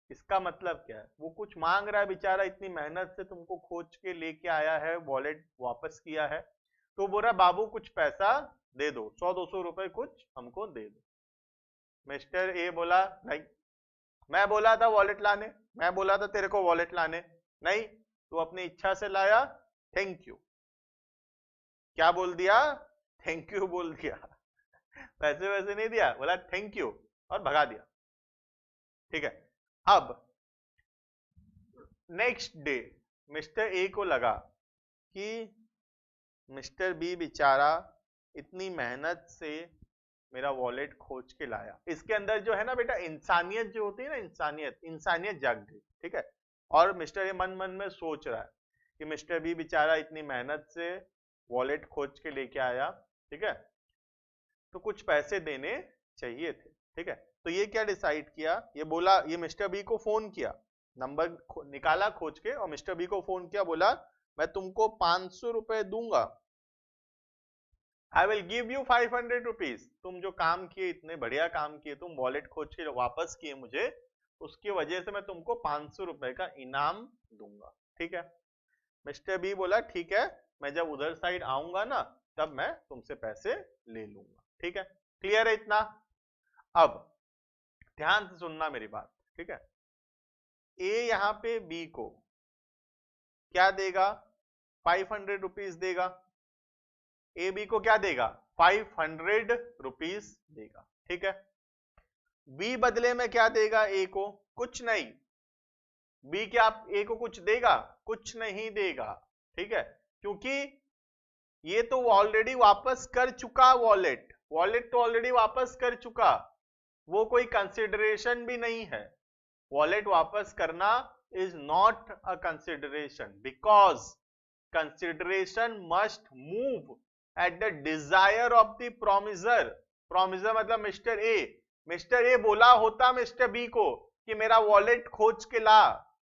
इसका मतलब क्या है, वो कुछ मांग रहा है बेचारा, इतनी मेहनत से तुमको खोज के लेके आया है, वॉलेट वापस किया है, तो बोल रहा बाबू कुछ पैसा दे दो, 100-200 रुपए कुछ हमको दे दो। मिस्टर ए बोला नहीं, मैं बोला था वॉलेट लाने, मैं बोला था तेरे को वॉलेट लाने, नहीं तू अपनी इच्छा से लाया, थैंक यू। क्या बोल दिया, थैंक यू बोल दिया। पैसे वैसे नहीं दिया, बोला थैंक यू और भगा दिया, ठीक है। अब नेक्स्ट डे मिस्टर ए को लगा कि मिस्टर बी बेचारा इतनी मेहनत से मेरा वॉलेट खोज के लाया, इसके अंदर जो है ना बेटा इंसानियत जो होती है ना, इंसानियत जाग गई, ठीक है। और मिस्टर ए मन मन में सोच रहा है कि मिस्टर बी बेचारा इतनी मेहनत से वॉलेट खोज के लेके आया, ठीक है, तो कुछ पैसे देने चाहिए थे, ठीक है। तो ये क्या डिसाइड किया, ये बोला, ये मिस्टर बी को फोन किया, नंबर निकाला खोज के और मिस्टर बी को फोन किया, बोला मैं तुमको 500 रुपए दूंगा, I will give you 500 rupees, तुम जो काम किए, इतने बढ़िया काम किए, तुम वॉलेट खोज के वापस किए मुझे, उसकी वजह से मैं तुमको 500 रुपए का इनाम दूंगा, ठीक है। मिस्टर बी बोला ठीक है, मैं जब उधर साइड आऊंगा ना तब मैं तुमसे पैसे ले लूंगा, ठीक है। क्लियर है इतना। अब ध्यान से सुनना मेरी बात, ठीक है। ए यहां पे बी को क्या देगा, 500 रुपीज देगा, ए बी को क्या देगा, 500 रुपीज देगा, ठीक है। बी बदले में क्या देगा ए को, कुछ नहीं। बी क्या ए को कुछ देगा, कुछ नहीं देगा, ठीक है, क्योंकि ये तो ऑलरेडी वापस कर चुका वॉलेट, वॉलेट तो ऑलरेडी वापस कर चुका, वो कोई कंसिडरेशन भी नहीं है। वॉलेट वापस करना is not a consideration, because consideration must move at the desire of the promisor. Promisor मतलब मिस्टर ए। मिस्टर ए बोला होता मिस्टर बी को कि मेरा वॉलेट खोज के ला,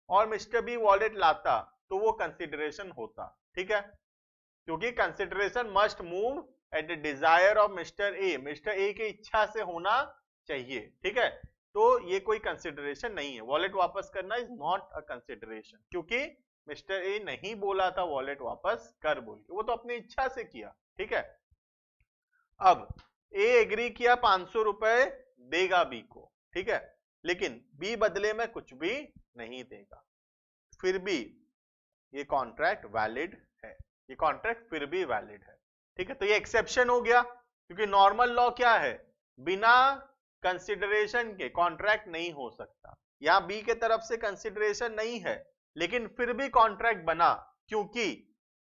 और मिस्टर बी वॉलेट लाता, तो वो कंसिडरेशन होता, ठीक है, क्योंकि consideration must move at the desire of mister A, mister A की इच्छा से होना चाहिए, ठीक है। तो ये कोई कंसिडरेशन नहीं है, वॉलेट वापस करना इज नॉट अ कंसिडरेशन, क्योंकि मिस्टर ए नहीं बोला था वॉलेट वापस कर बोल के, वो तो अपनी इच्छा से किया, ठीक है। अब ए एग्री किया 500 रुपए देगा बी को, ठीक है, लेकिन बी बदले में कुछ भी नहीं देगा, फिर भी ये कॉन्ट्रैक्ट वैलिड है, ये कॉन्ट्रैक्ट फिर भी वैलिड है, ठीक है। तो ये एक्सेप्शन हो गया, क्योंकि नॉर्मल लॉ क्या है, बिना कंसिडरेशन के कॉन्ट्रैक्ट नहीं हो सकता। यहां बी के तरफ से कंसिडरेशन नहीं है, लेकिन फिर भी कॉन्ट्रैक्ट बना, क्योंकि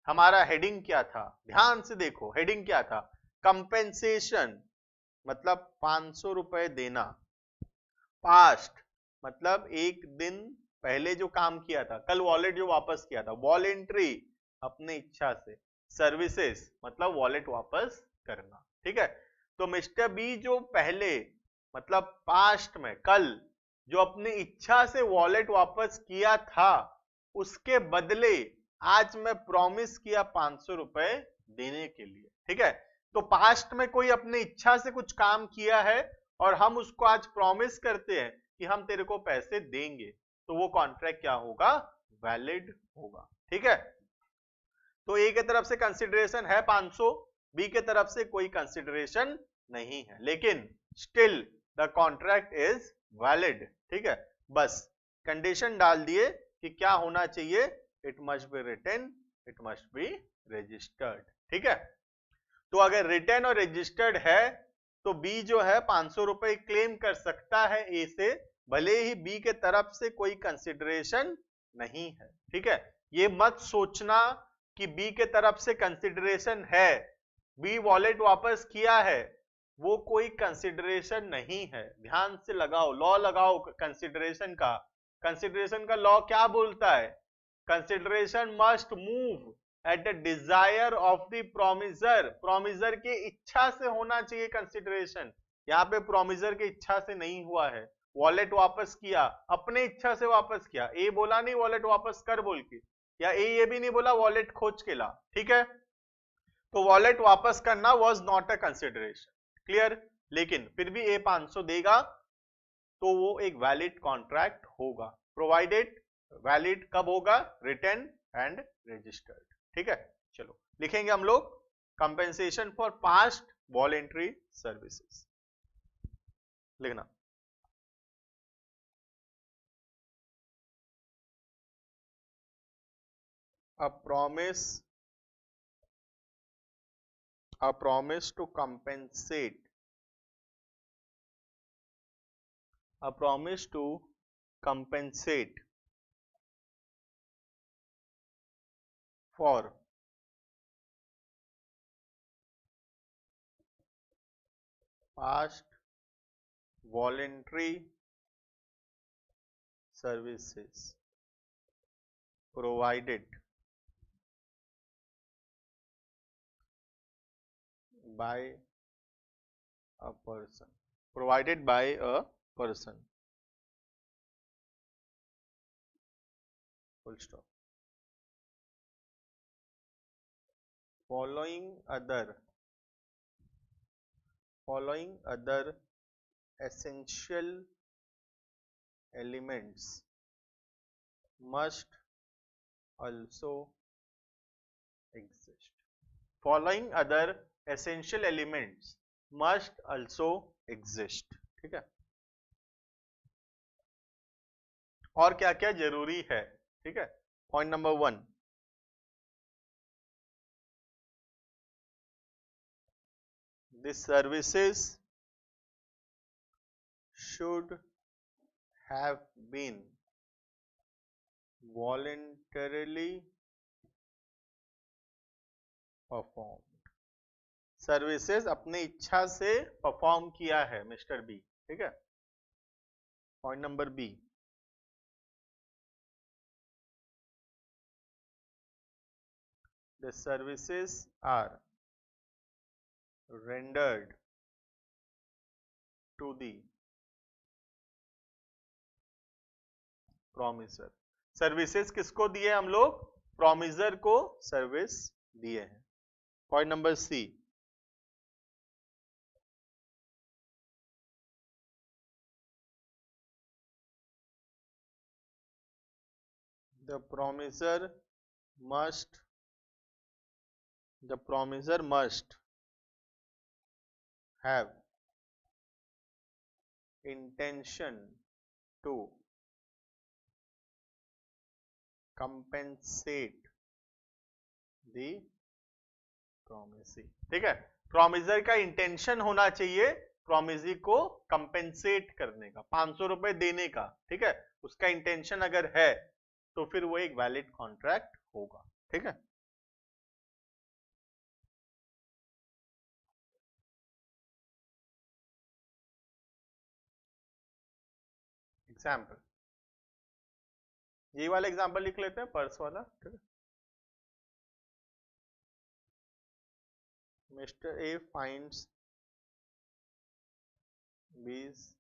हमारा हेडिंग क्या था, ध्यान से देखो, हेडिंग क्या था, कंपेंसेशन मतलब 500 रुपए देना, पास्ट मतलब एक दिन पहले जो काम किया था, कल वॉलेट जो वापस किया था, वॉलेंट्री अपने इच्छा से, सर्विसेज मतलब वॉलेट वापस करना, ठीक है। तो मिस्टर बी जो पहले मतलब पास्ट में कल जो अपनी इच्छा से वॉलेट वापस किया था, उसके बदले आज मैं प्रॉमिस किया 500 रुपए देने के लिए, ठीक है। तो पास्ट में कोई अपनी इच्छा से कुछ काम किया है और हम उसको आज प्रॉमिस करते हैं कि हम तेरे को पैसे देंगे, तो वो कॉन्ट्रैक्ट क्या होगा, वैलिड होगा, ठीक है। तो ए के तरफ से कंसिडरेशन है 500, बी के तरफ से कोई कंसिडरेशन नहीं है, लेकिन still the contract is valid, ठीक है। बस कंडीशन डाल दिए कि क्या होना चाहिए, it must be written, it must be registered, ठीक है। तो अगर रिटर्न और रजिस्टर्ड है तो बी जो है 500 रुपए क्लेम कर सकता है ए से, भले ही बी के तरफ से कोई कंसिडरेशन नहीं है। ठीक है, ये मत सोचना कि बी के तरफ से कंसिडरेशन है, बी वॉलेट वापस किया है, वो कोई कंसिडरेशन नहीं है। ध्यान से लगाओ, लॉ लगाओ कंसिडरेशन का। कंसिडरेशन का लॉ क्या बोलता है? Consideration must move at the desire of the promisor. Promisor की इच्छा से होना चाहिए कंसिडरेशन। यहाँ पे प्रोमिसर की इच्छा से नहीं हुआ है। वॉलेट वापस किया, अपने इच्छा से वापस किया। ए बोला नहीं वॉलेट वापस कर बोल के, या ए ये भी नहीं बोला वॉलेट खोज के ला। ठीक है, तो वॉलेट वापस करना was not a consideration. Clear? लेकिन फिर भी ए 500 देगा तो वो एक वैलिड कॉन्ट्रैक्ट होगा, प्रोवाइडेड वैलिड कब होगा? Return and registered. ठीक है, चलो लिखेंगे हम लोग compensation for past voluntary services. लिखना a promise to compensate for past voluntary services provided by a person, provided by a person, full stop. Following other essential elements must also exist. Following other essential elements must also exist. ठीक है, और क्या क्या जरूरी है? ठीक है, point number 1, the services should have been voluntarily performed. Services अपनी इच्छा से परफॉर्म किया है मिस्टर बी। ठीक है, point number B, the services are rendered to the promiser. Services किसको दिए हम लोग? प्रोमिसर को सर्विस दिए हैं। Point number C, the promiser must have intention to compensate the promisee. ठीक है, प्रोमिसर का इंटेंशन होना चाहिए प्रोमिसी को कंपेंसेट करने का, 500 रुपए देने का। ठीक है, उसका इंटेंशन अगर है तो फिर वो एक वैलिड कॉन्ट्रैक्ट होगा। ठीक है, एग्जाम्पल, ये वाला एग्जाम्पल लिख लेते हैं, पर्स वाला। ठीक है, mister A finds B's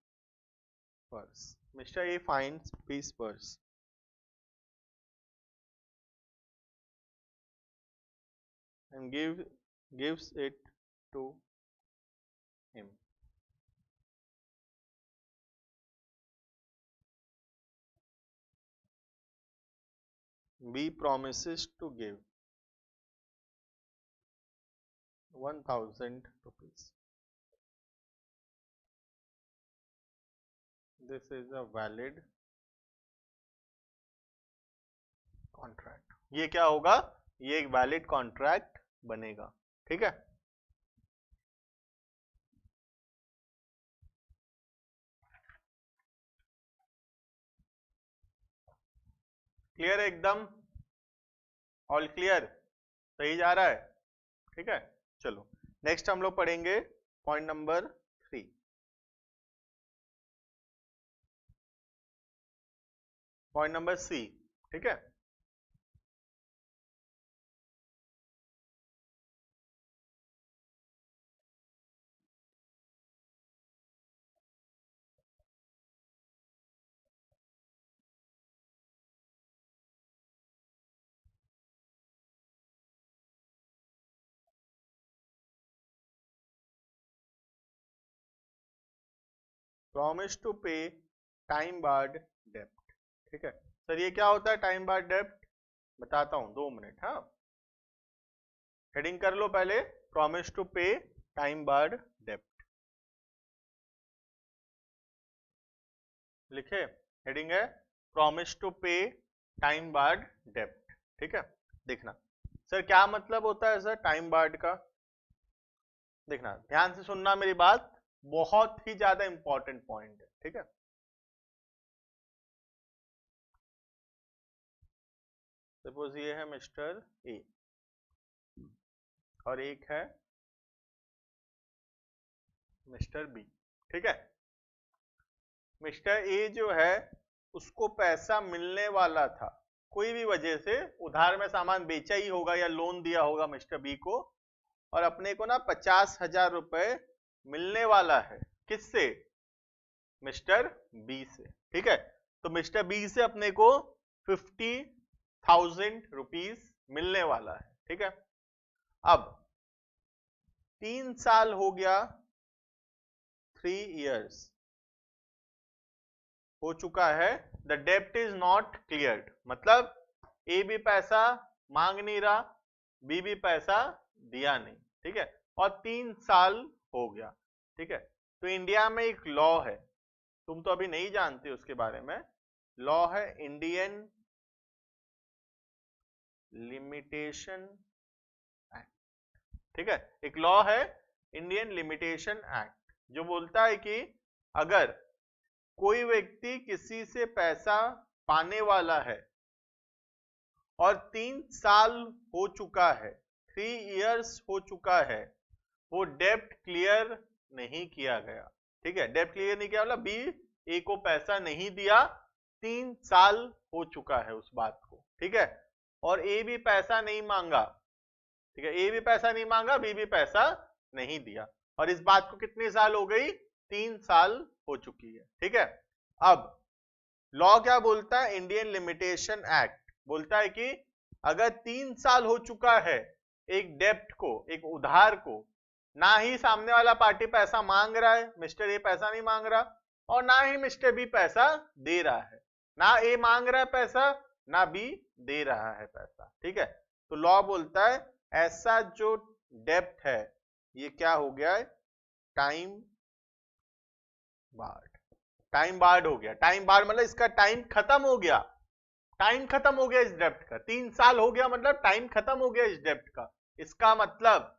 purse. Mr. A finds B's purse and gives it to him. B promises to give 1000 rupees. This is a valid contract. ये क्या होगा? ये एक वैलिड कॉन्ट्रैक्ट बनेगा। ठीक है, क्लियर है एकदम, ऑल क्लियर, सही जा रहा है, ठीक है। चलो नेक्स्ट हम लोग पढ़ेंगे point number 3। Point number C, ठीक है। Promise to pay time barred डेप्ट, ठीक है। सर ये क्या होता है टाइम बार्ड डेप्ट, बताता हूं, 2 मिनट। हाँ, हेडिंग कर लो पहले, promise to pay time barred डेप्ट लिखे, हेडिंग है promise to pay time barred डेप्ट, ठीक है। देखना सर क्या मतलब होता है सर टाइम बार्ड का, देखना ध्यान से सुनना मेरी बात, बहुत ही ज्यादा इंपॉर्टेंट पॉइंट है, ठीक है। सपोज ये है मिस्टर ए और एक है मिस्टर बी, ठीक है। मिस्टर ए जो है उसको पैसा मिलने वाला था, कोई भी वजह से उधार में सामान बेचा ही होगा या लोन दिया होगा मिस्टर बी को, और अपने को ना 50,000 रुपए मिलने वाला है, किससे, मिस्टर बी से, ठीक है। तो मिस्टर बी से अपने को 50,000 रुपीज मिलने वाला है, ठीक है। अब 3 साल हो गया, 3 इयर्स हो चुका है, द डेप्ट इज नॉट क्लियर्ड, मतलब ए भी पैसा मांग नहीं रहा, बी भी पैसा दिया नहीं, ठीक है, और 3 साल हो गया, ठीक है। तो इंडिया में एक लॉ है, तुम तो अभी नहीं जानते उसके बारे में, लॉ है इंडियन लिमिटेशन एक्ट, ठीक है। एक लॉ है इंडियन लिमिटेशन एक्ट जो बोलता है कि अगर कोई व्यक्ति किसी से पैसा पाने वाला है और 3 साल हो चुका है, 3 इयर्स हो चुका है, वो डेब्ट क्लियर नहीं किया गया, ठीक है। डेब्ट क्लियर नहीं किया मतलब बी ए को पैसा नहीं दिया, 3 साल हो चुका है उस बात को, ठीक है, और ए भी पैसा नहीं मांगा, ठीक है, ए भी पैसा नहीं मांगा, बी भी पैसा नहीं दिया, और इस बात को कितने साल हो गई, 3 साल हो चुकी है, ठीक है। अब लॉ क्या बोलता है, इंडियन लिमिटेशन एक्ट बोलता है कि अगर 3 साल हो चुका है एक डेब्ट को, एक उधार को, ना ही सामने वाला पार्टी पैसा मांग रहा है, मिस्टर ए पैसा नहीं मांग रहा, और ना ही मिस्टर बी पैसा दे रहा है, ना ए मांग रहा है पैसा, ना बी दे रहा है पैसा, ठीक है। तो लॉ बोलता है ऐसा जो डेब्ट है ये क्या हो गया है, टाइम बार्ड, टाइम बार्ड हो गया, टाइम बार्ड मतलब इसका टाइम खत्म हो गया, टाइम खत्म हो गया इस डेब्ट का, 3 साल हो गया मतलब टाइम खत्म हो गया इस डेब्ट का, इसका मतलब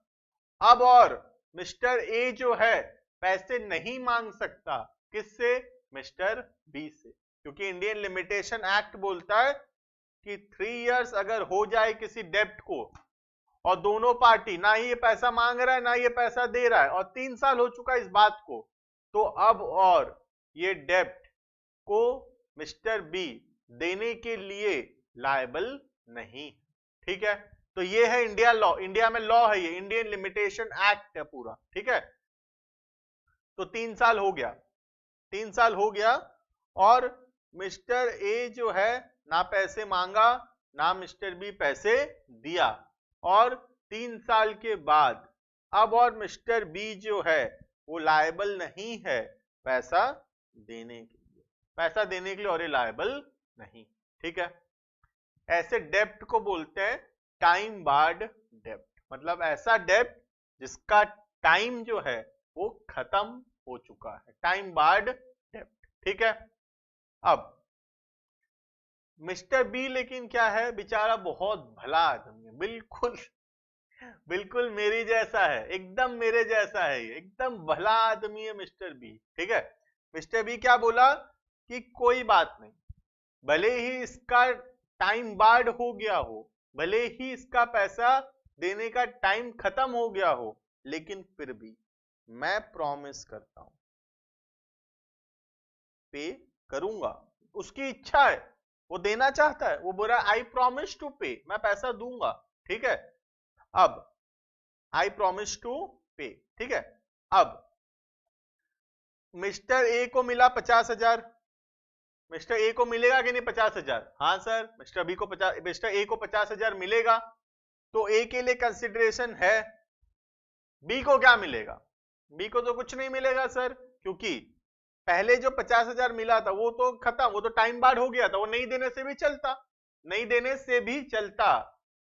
अब और मिस्टर ए जो है पैसे नहीं मांग सकता, किससे, मिस्टर बी से, क्योंकि इंडियन लिमिटेशन एक्ट बोलता है कि 3 इयर्स अगर हो जाए किसी डेब्ट को और दोनों पार्टी ना ही ये पैसा मांग रहा है ना ये पैसा दे रहा है और 3 साल हो चुका इस बात को, तो अब और ये डेब्ट को मिस्टर बी देने के लिए लायबल नहीं, ठीक है। तो ये है इंडिया लॉ, इंडिया में लॉ है ये, इंडियन लिमिटेशन एक्ट है पूरा, ठीक है। तो 3 साल हो गया, 3 साल हो गया और मिस्टर ए जो है ना पैसे मांगा ना मिस्टर बी पैसे दिया, और 3 साल के बाद अब और मिस्टर बी जो है वो लायबल नहीं है पैसा देने के लिए, पैसा देने के लिए और ये लायबल नहीं, ठीक है। ऐसे डेब्ट को बोलते हैं टाइम बार्ड डेब्ट, मतलब ऐसा डेब्ट जिसका टाइम जो है वो खत्म हो चुका है, टाइम बार्ड डेब्ट, ठीक है। अब मिस्टर बी लेकिन क्या है, बेचारा बहुत भला आदमी है, बिल्कुल बिल्कुल मेरी जैसा है, एकदम मेरे जैसा है, एकदम भला आदमी है मिस्टर बी, ठीक है। मिस्टर बी क्या बोला कि कोई बात नहीं, भले ही इसका टाइम बार्ड हो गया हो, भले ही इसका पैसा देने का टाइम खत्म हो गया हो, लेकिन फिर भी मैं प्रॉमिस करता हूं पे करूंगा, उसकी इच्छा है, वो देना चाहता है, वो बोल रहा है आई प्रॉमिस टू पे, मैं पैसा दूंगा, ठीक है। अब आई प्रॉमिस टू पे, ठीक है। अब मिस्टर ए को मिला 50,000, मिस्टर ए को मिलेगा कि नहीं 50,000? हाँ सर, मिस्टर बी को 50, मिस्टर ए को 50,000 मिलेगा, तो ए के लिए कंसिडरेशन है। बी को क्या मिलेगा? बी को तो कुछ नहीं मिलेगा सर, क्योंकि पहले जो 50,000 मिला था वो तो खत्म, वो तो टाइम बार्ड हो गया था, वो नहीं देने से भी चलता, नहीं देने से भी चलता,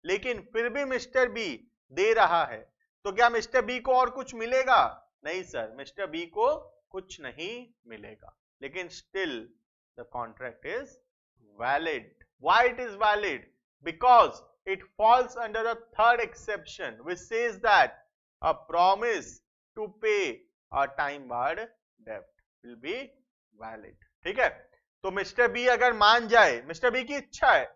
लेकिन फिर भी मिस्टर बी दे रहा है, तो क्या मिस्टर बी को और कुछ मिलेगा? नहीं सर, मिस्टर बी को कुछ नहीं मिलेगा, लेकिन still the contract is valid. Why it is valid? Because it falls under the third exception, which says that a promise to pay a time barred debt will be valid. ठीक है, तो मिस्टर बी अगर मान जाए, मिस्टर बी की इच्छा है,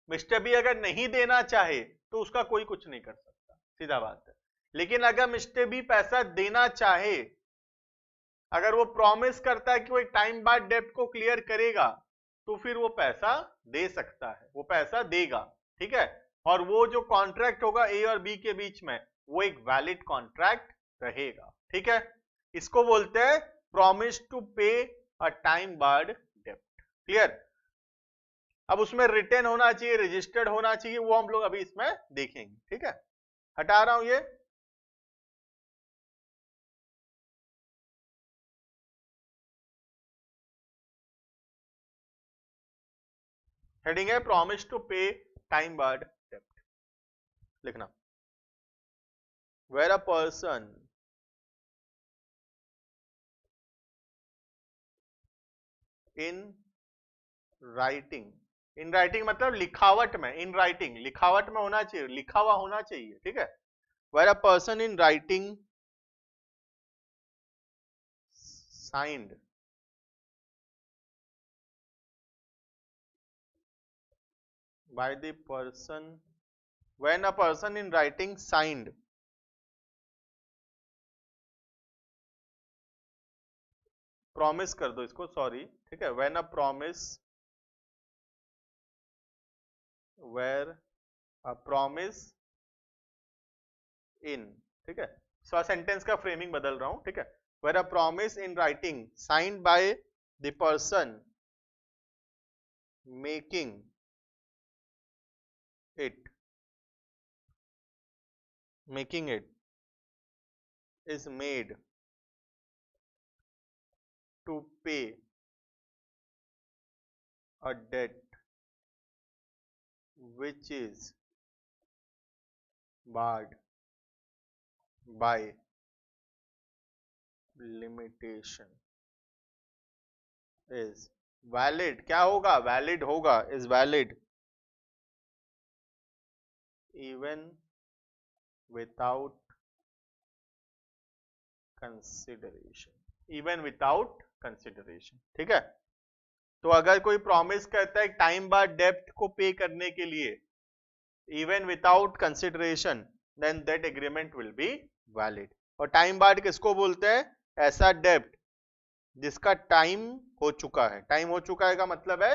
मिस्टर बी अगर नहीं देना चाहे तो उसका कोई कुछ नहीं कर सकता, सीधा बात है। लेकिन अगर मिस्टर बी पैसा देना चाहे, अगर वो प्रॉमिस करता है कि वो एक टाइम बाद डेब्ट को क्लियर करेगा, तो फिर वो पैसा दे सकता है, वो पैसा देगा, ठीक है। और वो जो कॉन्ट्रैक्ट होगा ए और बी के बीच में, वो एक वैलिड कॉन्ट्रैक्ट रहेगा, ठीक है। इसको बोलते हैं प्रॉमिस टू पे अ टाइम बार्ड डेब्ट, क्लियर। अब उसमें रिटन होना चाहिए, रजिस्टर्ड होना चाहिए, वो हम लोग अभी इसमें देखेंगे, ठीक है। हटा रहा हूं ये, हेडिंग है promise to pay time barred डेब्ट, लिखना। Where a person in writing, in writing मतलब लिखावट में, इन राइटिंग लिखावट में होना चाहिए, लिखा हुआ होना चाहिए, ठीक है। Where a person in writing signed by the person, when a person in writing signed प्रॉमिस कर दो इसको, सॉरी, ठीक है। when a promise, where a promise in, ठीक है, सेंटेंस का फ्रेमिंग बदल रहा हूं, ठीक है। where a promise in writing signed by the person making it is made to pay a debt which is barred by limitation is valid. क्या होगा? वैलिड होगा, is valid even without consideration, even without consideration, ठीक है। तो अगर कोई प्रॉमिस करता है टाइम बार्ड डेब्ट को पे करने के लिए even without consideration, then that agreement will be valid. और टाइम बार्ड किसको बोलते हैं? ऐसा डेब्ट जिसका टाइम हो चुका है, टाइम हो चुका है का मतलब है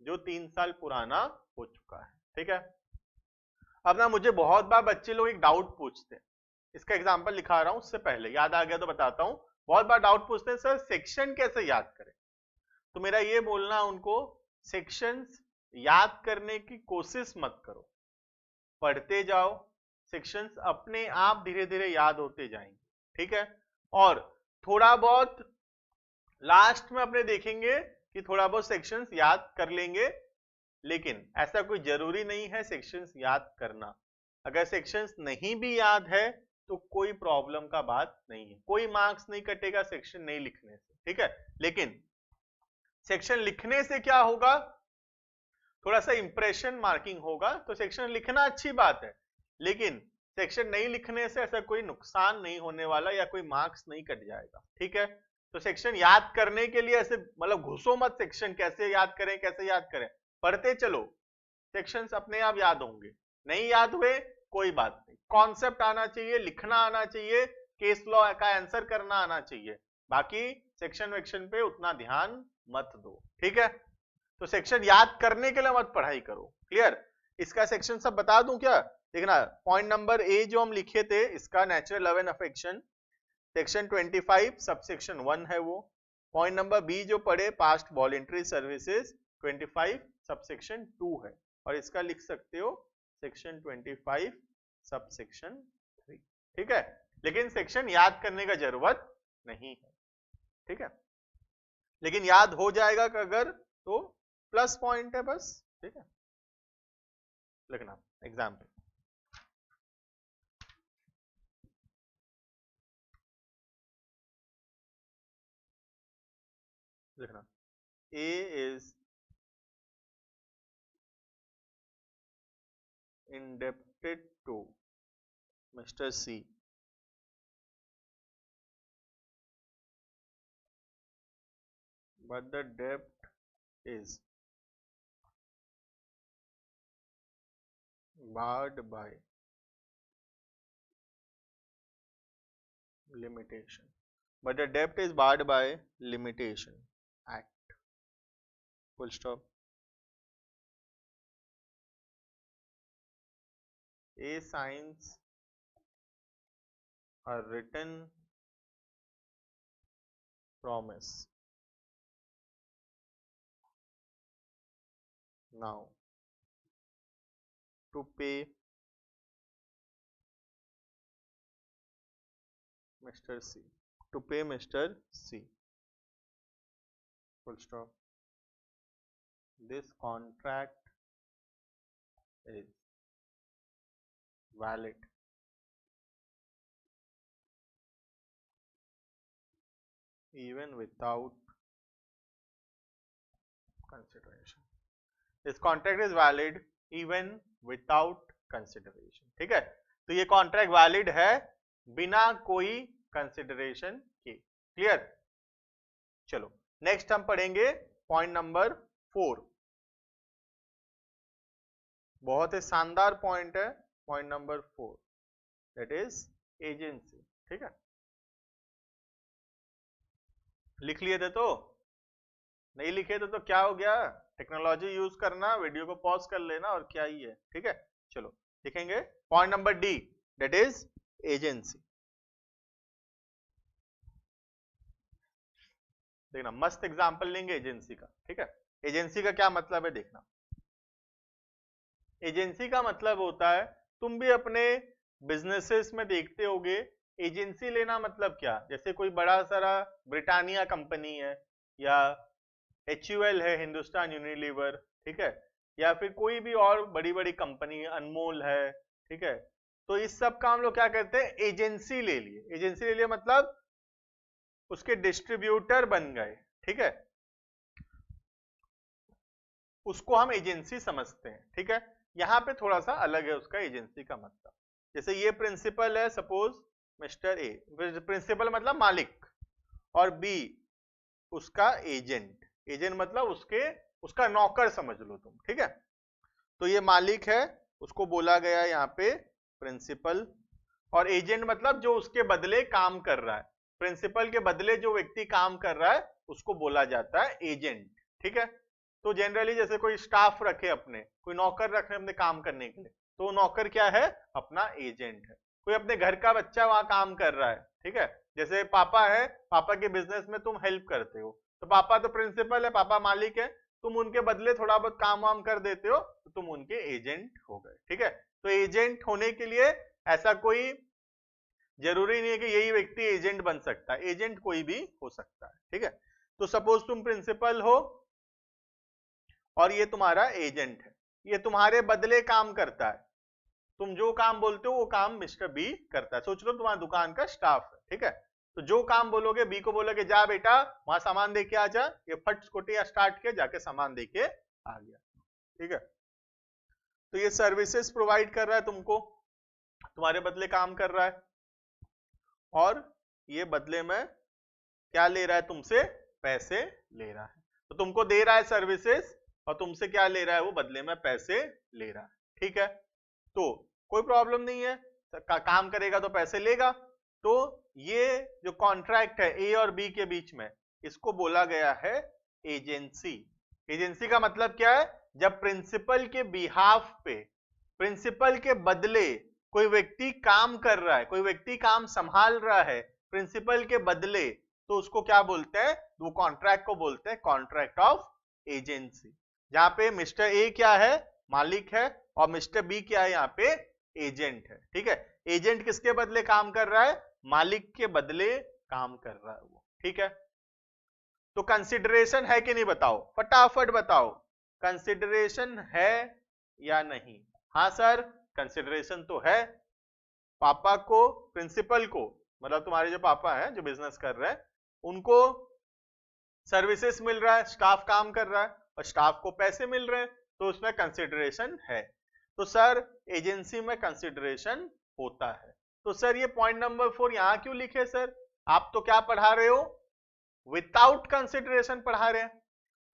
जो 3 साल पुराना हो चुका है, ठीक है। अब ना मुझे बहुत बार बच्चे लोग एक डाउट पूछते हैं, इसका एग्जांपल लिखा रहा हूं, उससे पहले याद आ गया तो बताता हूं। बहुत बार डाउट पूछते हैं सर सेक्शन कैसे याद करें, तो मेरा ये बोलना उनको, सेक्शंस याद करने की कोशिश मत करो, पढ़ते जाओ, सेक्शंस अपने आप धीरे धीरे याद होते जाएंगे, ठीक है। और थोड़ा बहुत लास्ट में अपने देखेंगे कि थोड़ा बहुत सेक्शंस याद कर लेंगे, लेकिन ऐसा कोई जरूरी नहीं है सेक्शंस याद करना। अगर सेक्शंस नहीं भी याद है तो कोई प्रॉब्लम का बात नहीं है, कोई मार्क्स नहीं कटेगा सेक्शन नहीं लिखने से, ठीक है। लेकिन सेक्शन लिखने से क्या होगा, थोड़ा सा इंप्रेशन मार्किंग होगा, तो सेक्शन लिखना अच्छी बात है, लेकिन सेक्शन नहीं लिखने से ऐसा कोई नुकसान नहीं होने वाला या कोई मार्क्स नहीं कट जाएगा, ठीक है। तो सेक्शन याद करने के लिए ऐसे मतलब घुसो मत, सेक्शन कैसे याद करें कैसे याद करें, पढ़ते चलो, सेक्शंस अपने आप याद होंगे, नहीं याद हुए कोई बात नहीं, कॉन्सेप्ट आना चाहिए, लिखना आना चाहिए, केस लॉ का आंसर करना आना चाहिए, बाकी सेक्शन वेक्शन पे उतना ध्यान मत दो, ठीक है। तो सेक्शन याद करने के लिए मत पढ़ाई करो, क्लियर। इसका सेक्शन सब बता दूं क्या, देखना पॉइंट नंबर ए जो हम लिखे थे इसका natural love and affection section 25 subsection 1 है वो। पॉइंट नंबर बी जो पढ़े पास्ट वॉलंटरी सर्विसेज 25 सबसेक्शन 2 है, और इसका लिख सकते हो सेक्शन 25 सबसेक्शन 3, ठीक है। लेकिन सेक्शन याद करने का जरूरत नहीं है, ठीक है, लेकिन याद हो जाएगा अगर तो प्लस पॉइंट है बस, ठीक है। लिखना एग्जाम्पल, लिखना A is indebted to Mr. C but the debt is barred by limitation, but the debt is barred by limitation act, full stop. A signs a written promise now to pay Mr. C, to pay Mr. C, full stop. This contract is valid even without consideration. This contract is valid even without consideration, ठीक है। तो ये कॉन्ट्रैक्ट वैलिड है बिना कोई कंसिडरेशन के, क्लियर। चलो नेक्स्ट हम पढ़ेंगे पॉइंट नंबर 4, बहुत ही शानदार पॉइंट है point number 4, that is agency, ठीक है। लिख लिए थे तो, नहीं लिखे थे तो क्या हो गया, टेक्नोलॉजी यूज करना, वीडियो को पॉज कर लेना और क्या ही है, ठीक है। चलो लिखेंगे point number D, that is agency. देखना मस्त एग्जांपल लेंगे एजेंसी का, ठीक है। एजेंसी का क्या मतलब है देखना, एजेंसी का मतलब होता है, तुम भी अपने बिजनेसेस में देखते होगे, एजेंसी लेना मतलब क्या, जैसे कोई बड़ा सारा ब्रिटानिया कंपनी है या HUL है हिंदुस्तान यूनिलीवर, ठीक है, या फिर कोई भी और बड़ी बड़ी कंपनी अनमोल है, ठीक है। तो इस सब का हम लोग क्या कहते हैं, एजेंसी ले लिए। एजेंसी ले लिए मतलब उसके डिस्ट्रीब्यूटर बन गए, ठीक है, उसको हम एजेंसी समझते हैं, ठीक है। यहां पे थोड़ा सा अलग है उसका एजेंसी का मतलब, जैसे ये प्रिंसिपल है सपोज मिस्टर ए, प्रिंसिपल मतलब मालिक, और बी उसका एजेंट, एजेंट मतलब उसका नौकर समझ लो तुम, ठीक है। तो ये मालिक है, उसको बोला गया यहाँ पे प्रिंसिपल, और एजेंट मतलब जो उसके बदले काम कर रहा है, प्रिंसिपल के बदले जो व्यक्ति काम कर रहा है उसको बोला जाता है एजेंट, ठीक है। तो जनरली जैसे कोई स्टाफ रखे अपने, कोई नौकर रखे अपने काम करने के लिए, तो नौकर क्या है, अपना एजेंट है। कोई अपने घर का बच्चा वहां काम कर रहा है, ठीक है, जैसे पापा है, पापा के बिजनेस में तुम हेल्प करते हो, तो पापा तो प्रिंसिपल है, पापा मालिक है, तुम उनके बदले थोड़ा बहुत काम वाम कर देते हो तो तुम उनके एजेंट हो गए, ठीक है। तो एजेंट होने के लिए ऐसा कोई जरूरी नहीं है कि यही व्यक्ति एजेंट बन सकता है, एजेंट कोई भी हो सकता है, ठीक है। तो सपोज तुम प्रिंसिपल हो और ये तुम्हारा एजेंट है, ये तुम्हारे बदले काम करता है, तुम जो काम बोलते हो वो काम मिस्टर बी करता है। सोच लो तुम्हारी दुकान का स्टाफ है, ठीक है, तो जो काम बोलोगे बी को बोलोगे जा बेटा वहां सामान दे के आ जा, ये फट स्कूटी स्टार्ट किया जाके सामान दे के आ गया, ठीक है। तो ये सर्विसेज प्रोवाइड कर रहा है तुमको, तुम्हारे बदले काम कर रहा है, और ये बदले में क्या ले रहा है तुमसे, पैसे ले रहा है, तो तुमको दे रहा है सर्विसेज, और तुमसे क्या ले रहा है, वो बदले में पैसे ले रहा है, ठीक है। तो कोई प्रॉब्लम नहीं है, काम करेगा तो पैसे लेगा। तो ये जो कॉन्ट्रैक्ट है ए और बी के बीच में, इसको बोला गया है एजेंसी। एजेंसी का मतलब क्या है, जब प्रिंसिपल के बिहाफ पे, प्रिंसिपल के बदले कोई व्यक्ति काम कर रहा है, कोई व्यक्ति काम संभाल रहा है प्रिंसिपल के बदले, तो उसको क्या बोलते हैं, वो कॉन्ट्रैक्ट को बोलते हैं कॉन्ट्रैक्ट ऑफ एजेंसी। जहां पे मिस्टर ए क्या है, मालिक है, और मिस्टर बी क्या है, यहाँ पे एजेंट है, ठीक है। एजेंट किसके बदले काम कर रहा है, मालिक के बदले काम कर रहा है वो, ठीक है। तो कंसिडरेशन है कि नहीं बताओ, फटाफट बताओ, कंसिडरेशन है या नहीं। हाँ सर, कंसिडरेशन तो है। पापा को, प्रिंसिपल को, मतलब तुम्हारे जो पापा हैं जो बिजनेस कर रहे हैं, उनको सर्विसेज मिल रहा है, स्टाफ काम कर रहा है और स्टाफ को पैसे मिल रहे हैं, तो उसमें कंसिडरेशन है। तो सर एजेंसी में कंसिडरेशन होता है। तो सर ये पॉइंट नंबर 4 यहां क्यों लिखे सर, आप तो क्या पढ़ा रहे हो, विदाउट कंसिडरेशन पढ़ा रहे हैं।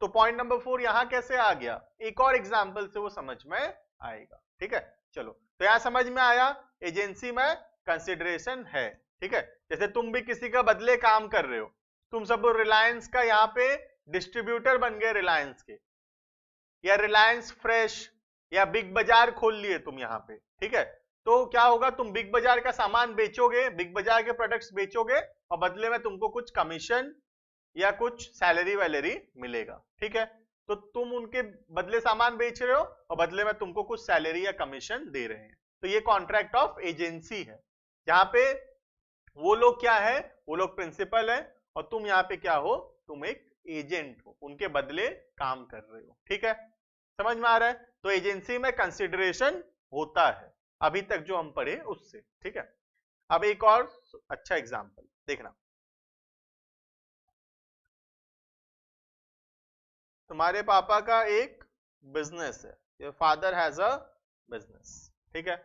तो पॉइंट नंबर 4 यहां कैसे आ गया, एक और एग्जांपल से वो समझ में आएगा, ठीक है। चलो, तो यहां समझ में आया एजेंसी में कंसिडरेशन है, ठीक है। जैसे तुम भी किसी का बदले काम कर रहे हो, तुम सब रिलायंस का यहाँ पे डिस्ट्रीब्यूटर बन गए रिलायंस के, या रिलायंस फ्रेश या बिग बाजार खोल लिए तुम यहाँ पे, ठीक है। तो क्या होगा, तुम बिग बाजार का सामान बेचोगे, बिग बाजार के प्रोडक्ट्स बेचोगे, और बदले में तुमको कुछ कमीशन या कुछ सैलरी वैलरी मिलेगा, ठीक है। तो तुम उनके बदले सामान बेच रहे हो और बदले में तुमको कुछ सैलरी या कमीशन दे रहे हैं। तो ये कॉन्ट्रैक्ट ऑफ एजेंसी है, जहां पे वो लोग क्या है, वो लोग प्रिंसिपल है और तुम यहाँ पे क्या हो, तुम एक एजेंट हो, उनके बदले काम कर रहे हो, ठीक है। समझ में आ रहा है। तो एजेंसी में कंसिडरेशन होता है, अभी तक जो हम पढ़े उससे, ठीक है। अब एक और अच्छा एग्जांपल देखना। तुम्हारे पापा का एक बिजनेस है, your father has a business, ठीक है।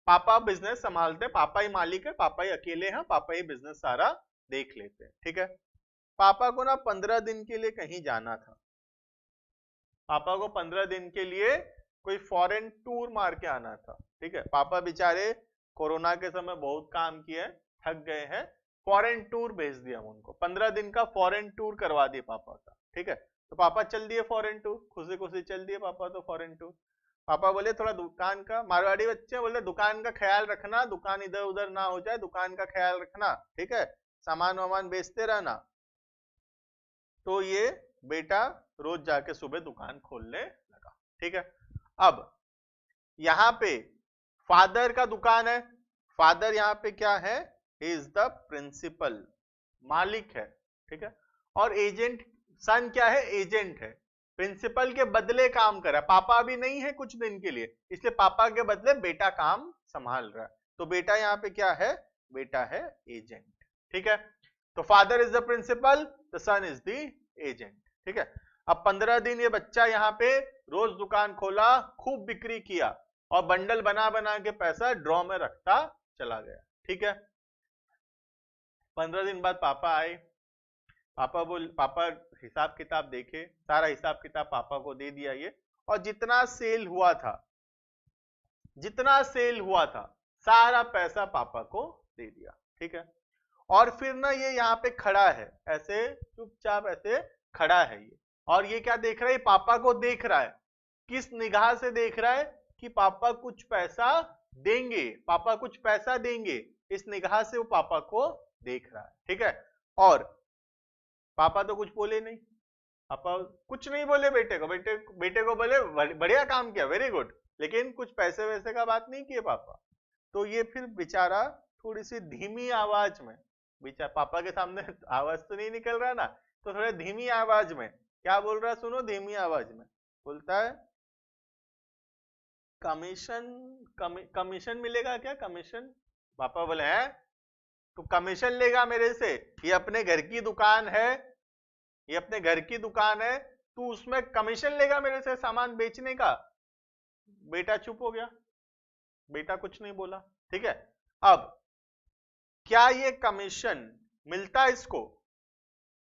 पापा बिजनेस संभालते हैं, पापा ही मालिक है, पापा ही अकेले हैं, पापा ही बिजनेस सारा देख लेते हैं, ठीक है। पापा को ना 15 दिन के लिए कहीं जाना था, पापा को 15 दिन के लिए कोई फॉरेन टूर मार के आना था, ठीक है। पापा बेचारे कोरोना के समय बहुत काम किए, थक गए हैं, फॉरेन टूर भेज दिया उनको, 15 दिन का फॉरेन टूर करवा दिए पापा का, ठीक है। तो पापा चल दिए फॉरेन टूर, खुशी खुशी चल दिए पापा तो फॉरेन टूर। पापा बोले थोड़ा दुकान का, मारवाड़ी बच्चे बोले दुकान का ख्याल रखना, दुकान इधर उधर ना हो जाए, दुकान का ख्याल रखना, ठीक है, सामान वामान बेचते रहना। तो ये बेटा रोज जाके सुबह दुकान खोलने लगा, ठीक है। अब यहां पे फादर का दुकान है, फादर यहाँ पे क्या है, ही इज द प्रिंसिपल, मालिक है, ठीक है। और एजेंट, सन क्या है, एजेंट है, प्रिंसिपल के बदले काम कर रहा है, पापा अभी नहीं है कुछ दिन के लिए, इसलिए पापा के बदले बेटा काम संभाल रहा है। तो बेटा यहाँ पे क्या है, बेटा है एजेंट, ठीक है। तो father is the principal, the son is the agent, ठीक है। अब 15 दिन ये बच्चा यहाँ पे रोज दुकान खोला, खूब बिक्री किया और बंडल बना बना के पैसा ड्रॉ में रखता चला गया, ठीक है। 15 दिन बाद पापा आए, पापा हिसाब किताब देखे, सारा हिसाब किताब पापा को दे दिया ये, और जितना सेल हुआ था, जितना सेल हुआ था सारा पैसा पापा को दे दिया, ठीक है। और फिर ना ये यहाँ पे खड़ा है, ऐसे चुपचाप ऐसे खड़ा है ये, और ये क्या देख रहा है, पापा को देख रहा है। किस निगाह से देख रहा है, कि पापा कुछ पैसा देंगे, पापा कुछ पैसा देंगे, इस निगाह से वो पापा को देख रहा है, ठीक है। और पापा तो कुछ बोले नहीं, पापा कुछ नहीं बोले बेटे को बोले बढ़िया काम किया, वेरी गुड, लेकिन कुछ पैसे वैसे का बात नहीं किए पापा। तो ये फिर बेचारा थोड़ी सी धीमी आवाज में, बेचारा पापा के सामने आवाज तो नहीं निकल रहा ना, तो थोड़ा धीमी आवाज में क्या बोल रहा है, सुनो, धीमी आवाज में बोलता है, कमीशन, कमीशन मिलेगा क्या, कमीशन। पापा बोले हैं, तो कमीशन लेगा मेरे से, ये अपने घर की दुकान है, ये अपने घर की दुकान है, तू उसमें कमीशन लेगा मेरे से सामान बेचने का। बेटा चुप हो गया, बेटा कुछ नहीं बोला, ठीक है। अब क्या ये कमीशन मिलता है इसको,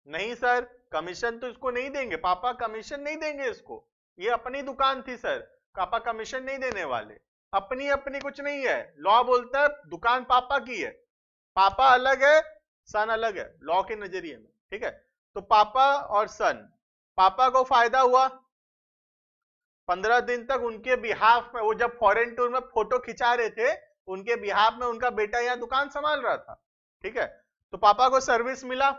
नहीं सर, कमीशन तो इसको नहीं देंगे, पापा कमीशन नहीं देंगे इसको, ये अपनी दुकान थी सर, पापा कमीशन नहीं देने वाले। अपनी अपनी कुछ नहीं है, लॉ बोलता है दुकान पापा की है, पापा अलग है सन अलग है लॉ के नजरिए में, ठीक है। तो पापा और सन, पापा को फायदा हुआ 15 दिन तक उनके बिहाफ में, वो जब फॉरेन टूर में फोटो खिंचा रहे थे उनके बिहाफ में उनका बेटा यहाँ दुकान संभाल रहा था, ठीक है। तो पापा को सर्विस मिला,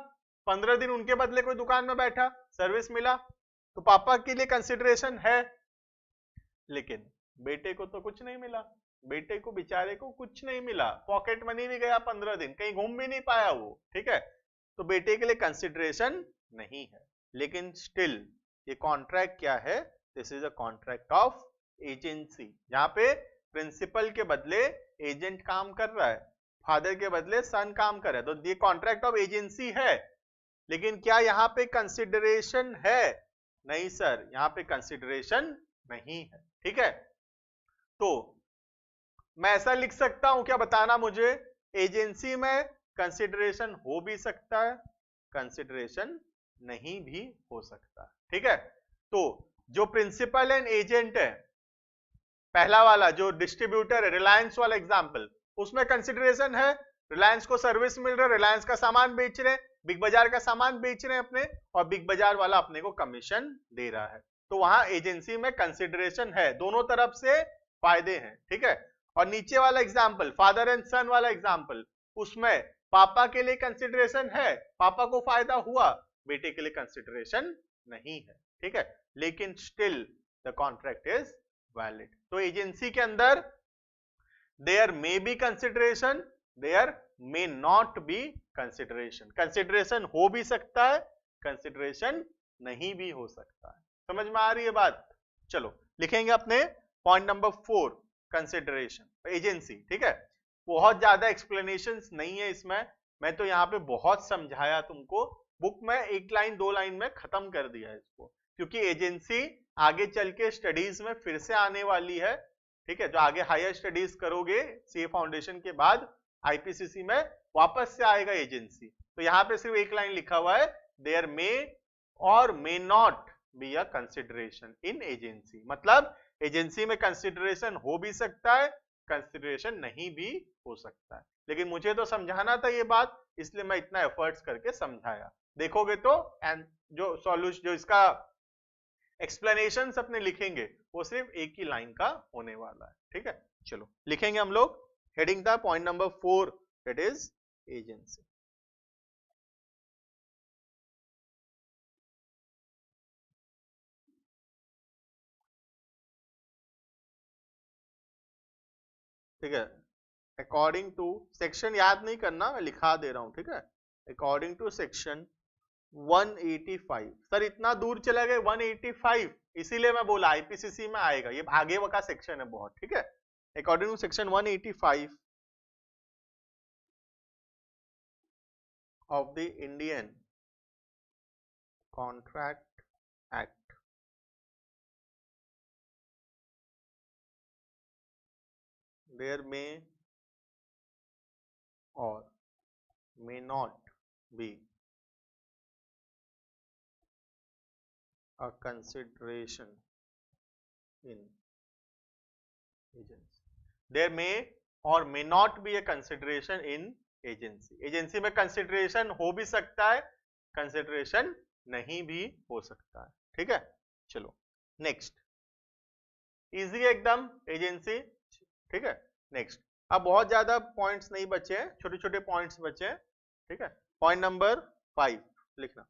15 दिन उनके बदले कोई दुकान में बैठा, सर्विस मिला, तो पापा के लिए कंसिडरेशन है। लेकिन बेटे को तो कुछ नहीं मिला, बेटे को बेचारे को कुछ नहीं मिला, पॉकेट मनी भी गया 15 दिन, कहीं घूम भी नहीं पाया वो, ठीक है। तो बेटे के लिए कंसिडरेशन नहीं है। लेकिन स्टिल ये कॉन्ट्रैक्ट क्या है, this is a contract of agency, जहां पे प्रिंसिपल के बदले एजेंट काम कर रहा है, फादर के बदले सन काम कर रहा है, तो ये कॉन्ट्रैक्ट ऑफ एजेंसी है। लेकिन क्या यहाँ पे कंसिडरेशन है? नहीं सर, यहाँ पे कंसिडरेशन नहीं है, ठीक है। तो मैं ऐसा लिख सकता हूं क्या, बताना मुझे, एजेंसी में कंसिडरेशन हो भी सकता है, कंसिडरेशन नहीं भी हो सकता, ठीक है। तो जो प्रिंसिपल एंड एजेंट है, पहला वाला जो डिस्ट्रीब्यूटर है, रिलायंस वाला एग्जांपल, उसमें कंसिडरेशन है, रिलायंस को सर्विस मिल रहा है, रिलायंस का सामान बेच रहे हैं, बिग बाजार का सामान बेच रहे हैं अपने, और बिग बाजार वाला अपने को कमीशन दे रहा है, तो वहां एजेंसी में कंसिडरेशन है, दोनों तरफ से फायदे हैं, ठीक है। और नीचे वाला एग्जाम्पल, फादर एंड सन वाला एग्जाम्पल, उसमें पापा के लिए कंसिडरेशन है, पापा को फायदा हुआ, बेटे के लिए कंसिडरेशन नहीं है, ठीक है। लेकिन still the contract is valid. तो एजेंसी के अंदर there may be consideration, there may not be consideration, consideration हो भी सकता है, कंसिडरेशन नहीं भी हो सकता है। समझ में आ रही है बात? चलो लिखेंगे अपने पॉइंट नंबर 4, कंसिडरेशन एजेंसी, ठीक है। बहुत ज्यादा एक्सप्लेनेशंस नहीं है इसमें, मैं तो यहाँ पे बहुत समझाया तुमको, बुक में 1 लाइन 2 लाइन में खत्म कर दिया है इसको, क्योंकि एजेंसी आगे चल के स्टडीज में फिर से आने वाली है, ठीक है। जो आगे हायर स्टडीज करोगे सीए फाउंडेशन के बाद आईपीसीसी में वापस से आएगा एजेंसी, तो यहाँ पे सिर्फ 1 लाइन लिखा हुआ है, देयर मे और मे not be a consideration in agency, मतलब एजेंसी में कंसिडरेशन हो भी सकता है, कंसिडरेशन नहीं भी हो सकता है। लेकिन मुझे तो समझाना था ये बात, इसलिए मैं इतना एफर्ट्स करके समझाया। देखोगे तो एंड जो सॉल्यूशन, जो इसका एक्सप्लेनेशंस अपने लिखेंगे वो सिर्फ एक ही लाइन का होने वाला है, ठीक है। चलो लिखेंगे हम लोग, हेडिंग था point number 4, that is agency. ठीक है, अकॉर्डिंग टू, सेक्शन याद नहीं करना, मैं लिखा दे रहा हूं, ठीक है। अकॉर्डिंग टू सेक्शन 185, सर इतना दूर चला गए 185, इसीलिए मैं बोला आईपीसीसी में आएगा, ये आगे का सेक्शन है बहुत, ठीक है। According to section 185 of the Indian Contract Act, there may or may not be a consideration in agency. There may or may not be a consideration in agency. Agency में कंसिडरेशन हो भी सकता है, कंसिडरेशन नहीं भी हो सकता है, ठीक है। चलो नेक्स्ट, इजी एकदम एजेंसी, ठीक है। नेक्स्ट, अब बहुत ज्यादा पॉइंट्स नहीं बचे हैं, छोटे छोटे पॉइंट्स बचे हैं, ठीक है। पॉइंट नंबर 5 लिखना,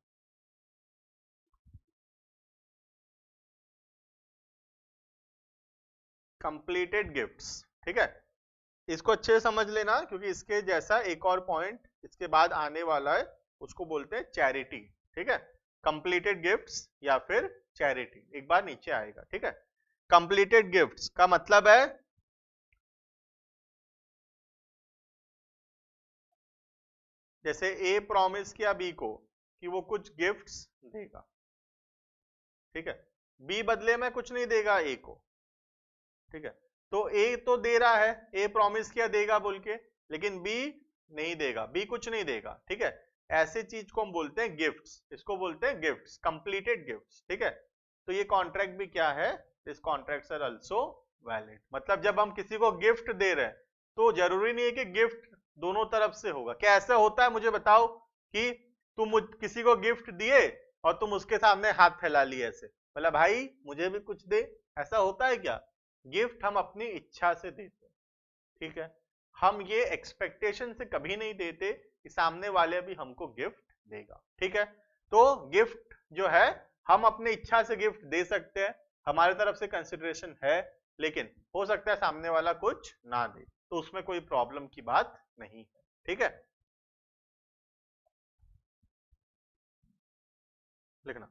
कंप्लीटेड गिफ्ट्स, ठीक है। इसको अच्छे से समझ लेना, क्योंकि इसके जैसा एक और पॉइंट इसके बाद आने वाला है, उसको बोलते हैं चैरिटी, ठीक है। कंप्लीटेड गिफ्ट्स या फिर चैरिटी, एक बार नीचे आएगा, ठीक है। कंप्लीटेड गिफ्ट्स का मतलब है, जैसे ए प्रॉमिस किया बी को कि वो कुछ गिफ्ट्स देगा, ठीक है। बी बदले में कुछ नहीं देगा ए को, ठीक है। तो ए तो दे रहा है, ए प्रॉमिस किया देगा बोल के, लेकिन बी नहीं देगा, बी कुछ नहीं देगा, ठीक है। ऐसे चीज को हम बोलते हैं गिफ्ट्स, इसको बोलते हैं गिफ्ट्स, कंप्लीटेड गिफ्ट्स, ठीक है। तो ये कॉन्ट्रैक्ट भी क्या है, this contracts are also valid. मतलब जब हम किसी को गिफ्ट दे रहे हैं तो जरूरी नहीं है कि गिफ्ट दोनों तरफ से होगा। क्या ऐसा होता है, मुझे बताओ, कि तुम किसी को गिफ्ट दिए और तुम उसके सामने हाथ फैला लिए ऐसे, बोला भाई मुझे भी कुछ दे, ऐसा होता है क्या? गिफ्ट हम अपनी इच्छा से देते हैं, ठीक है। हम ये एक्सपेक्टेशन से कभी नहीं देते कि सामने वाले भी हमको गिफ्ट देगा, ठीक है। तो गिफ्ट जो है हम अपनी इच्छा से गिफ्ट दे सकते हैं, हमारे तरफ से कंसिडरेशन है, लेकिन हो सकता है सामने वाला कुछ ना दे, तो उसमें कोई प्रॉब्लम की बात नहीं है, ठीक है। लिखना,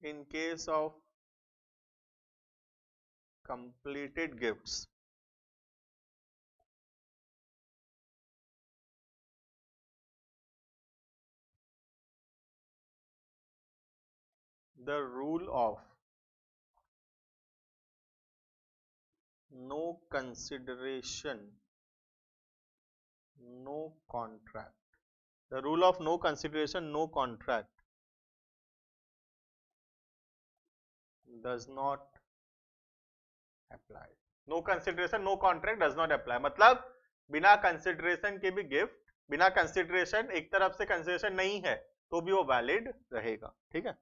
in case of completed gifts, the rule of no consideration, no contract, the rule of no consideration, no contract does not apply. No consideration, no contract does not apply, मतलब बिना कंसिडरेशन के भी गिफ्ट, बिना कंसिडरेशन, एक तरफ से कंसिडरेशन नहीं है तो भी वो वैलिड रहेगा, ठीक है।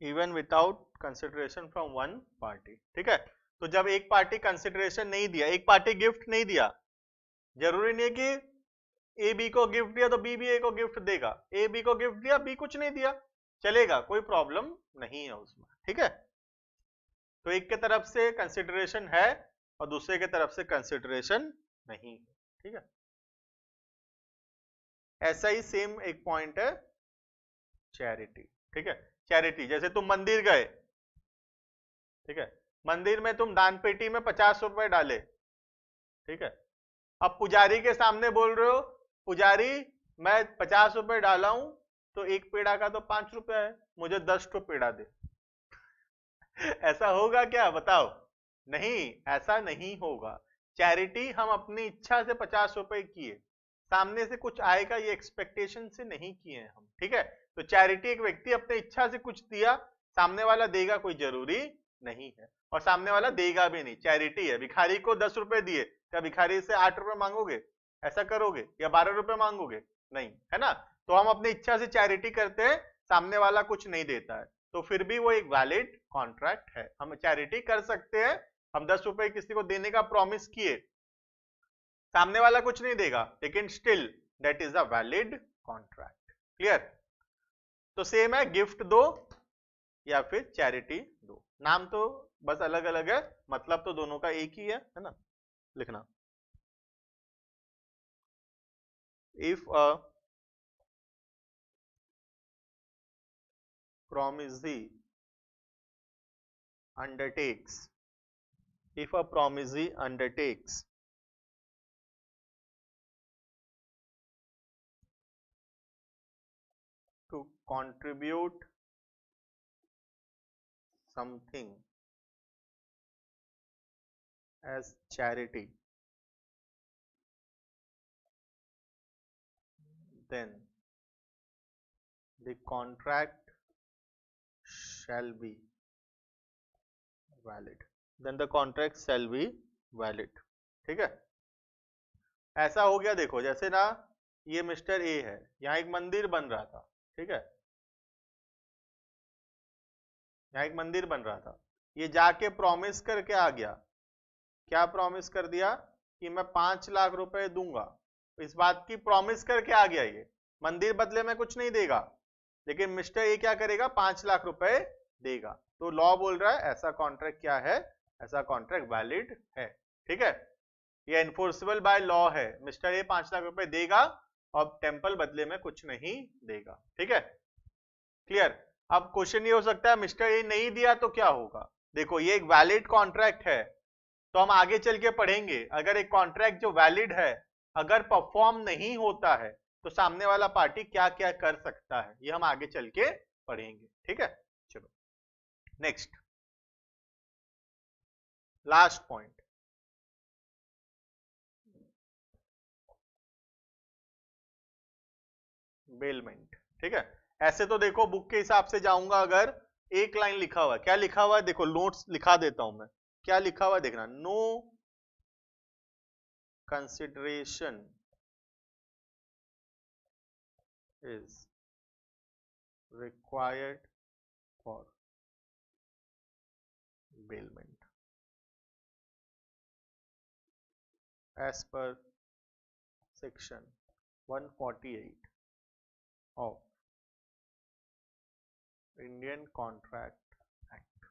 Even without consideration from one party, ठीक है। तो जब एक पार्टी कंसिडरेशन नहीं दिया, एक पार्टी गिफ्ट नहीं दिया, जरूरी नहीं है कि ए बी को गिफ्ट दिया तो बी भी ए को गिफ्ट देगा, ए बी को गिफ्ट दिया बी कुछ नहीं दिया, चलेगा, कोई प्रॉब्लम नहीं है उसमें, ठीक है। तो एक के तरफ से कंसिडरेशन है और दूसरे के तरफ से कंसिडरेशन नहीं है, ठीक है। ऐसा ही सेम एक पॉइंट है चैरिटी, ठीक है। चैरिटी, जैसे तुम मंदिर गए, ठीक है, मंदिर में तुम दान पेटी में 50 रुपए डाले, ठीक है। अब पुजारी के सामने बोल रहे हो, पुजारी मैं 50 रुपए डाला हूं, तो एक पेड़ा का तो 5 रुपया है, मुझे 10 तो पेड़ा दे। ऐसा होगा क्या, बताओ? नहीं, ऐसा नहीं होगा। चैरिटी हम अपनी इच्छा से 50 रुपए किए, सामने से कुछ आएगा ये एक्सपेक्टेशन से नहीं किए हैं हम, ठीक है। तो चैरिटी एक व्यक्ति अपने इच्छा से कुछ दिया, सामने वाला देगा कोई जरूरी नहीं है, और सामने वाला देगा भी नहीं, चैरिटी है। भिखारी को 10 रुपए दिए, क्या भिखारी से 8 रुपए मांगोगे? ऐसा करोगे? या 12 रुपए मांगोगे? नहीं, है ना। तो हम अपनी इच्छा से चैरिटी करते हैं, सामने वाला कुछ नहीं देता है, तो फिर भी वो एक वैलिड कॉन्ट्रैक्ट है। हम चैरिटी कर सकते हैं, हम 10 रुपए किसी को देने का प्रॉमिस किए, सामने वाला कुछ नहीं देगा, लेकिन still that is a valid contract. Clear? तो सेम है, गिफ्ट दो या फिर चैरिटी दो, नाम तो बस अलग अलग है, मतलब तो दोनों का एक ही है ना। लिखना, if a promisee undertakes, if a promisee undertakes to contribute something as charity, then the contract shall be valid, then the contract shall be valid, ठीक है। ऐसा हो गया, देखो जैसे ना, ये मिस्टर ए है, यहाँ एक मंदिर बन रहा था, ठीक है, यहाँ एक मंदिर बन रहा था, ये जाके प्रॉमिस करके आ गया, क्या प्रॉमिस कर दिया कि मैं 5 लाख रुपए दूंगा, इस बात की प्रॉमिस करके आ गया, ये मंदिर बदले में कुछ नहीं देगा, लेकिन मिस्टर ए क्या करेगा, 5 लाख रुपए देगा। तो लॉ बोल रहा है ऐसा कॉन्ट्रैक्ट क्या है, ऐसा कॉन्ट्रैक्ट वैलिड है। ठीक है, ये एनफोर्सेबल बाय लॉ है। मिस्टर ए 5 लाख रुपए देगा और टेम्पल बदले में कुछ नहीं देगा। ठीक है, क्लियर। अब क्वेश्चन ये हो सकता है मिस्टर ए नहीं दिया तो क्या होगा। देखो ये एक वैलिड कॉन्ट्रैक्ट है, तो हम आगे चल के पढ़ेंगे अगर एक कॉन्ट्रैक्ट जो वैलिड है अगर परफॉर्म नहीं होता है तो सामने वाला पार्टी क्या क्या कर सकता है, ये हम आगे चल के पढ़ेंगे। ठीक है, चलो नेक्स्ट लास्ट पॉइंट, बेलमेंट। ठीक है, ऐसे तो देखो बुक के हिसाब से जाऊंगा, अगर एक लाइन लिखा हुआ है, क्या लिखा हुआ है देखो, नोट्स लिखा देता हूं मैं, क्या लिखा हुआ है देखना, no consideration is required for bailment as per section 148 of Indian Contract Act.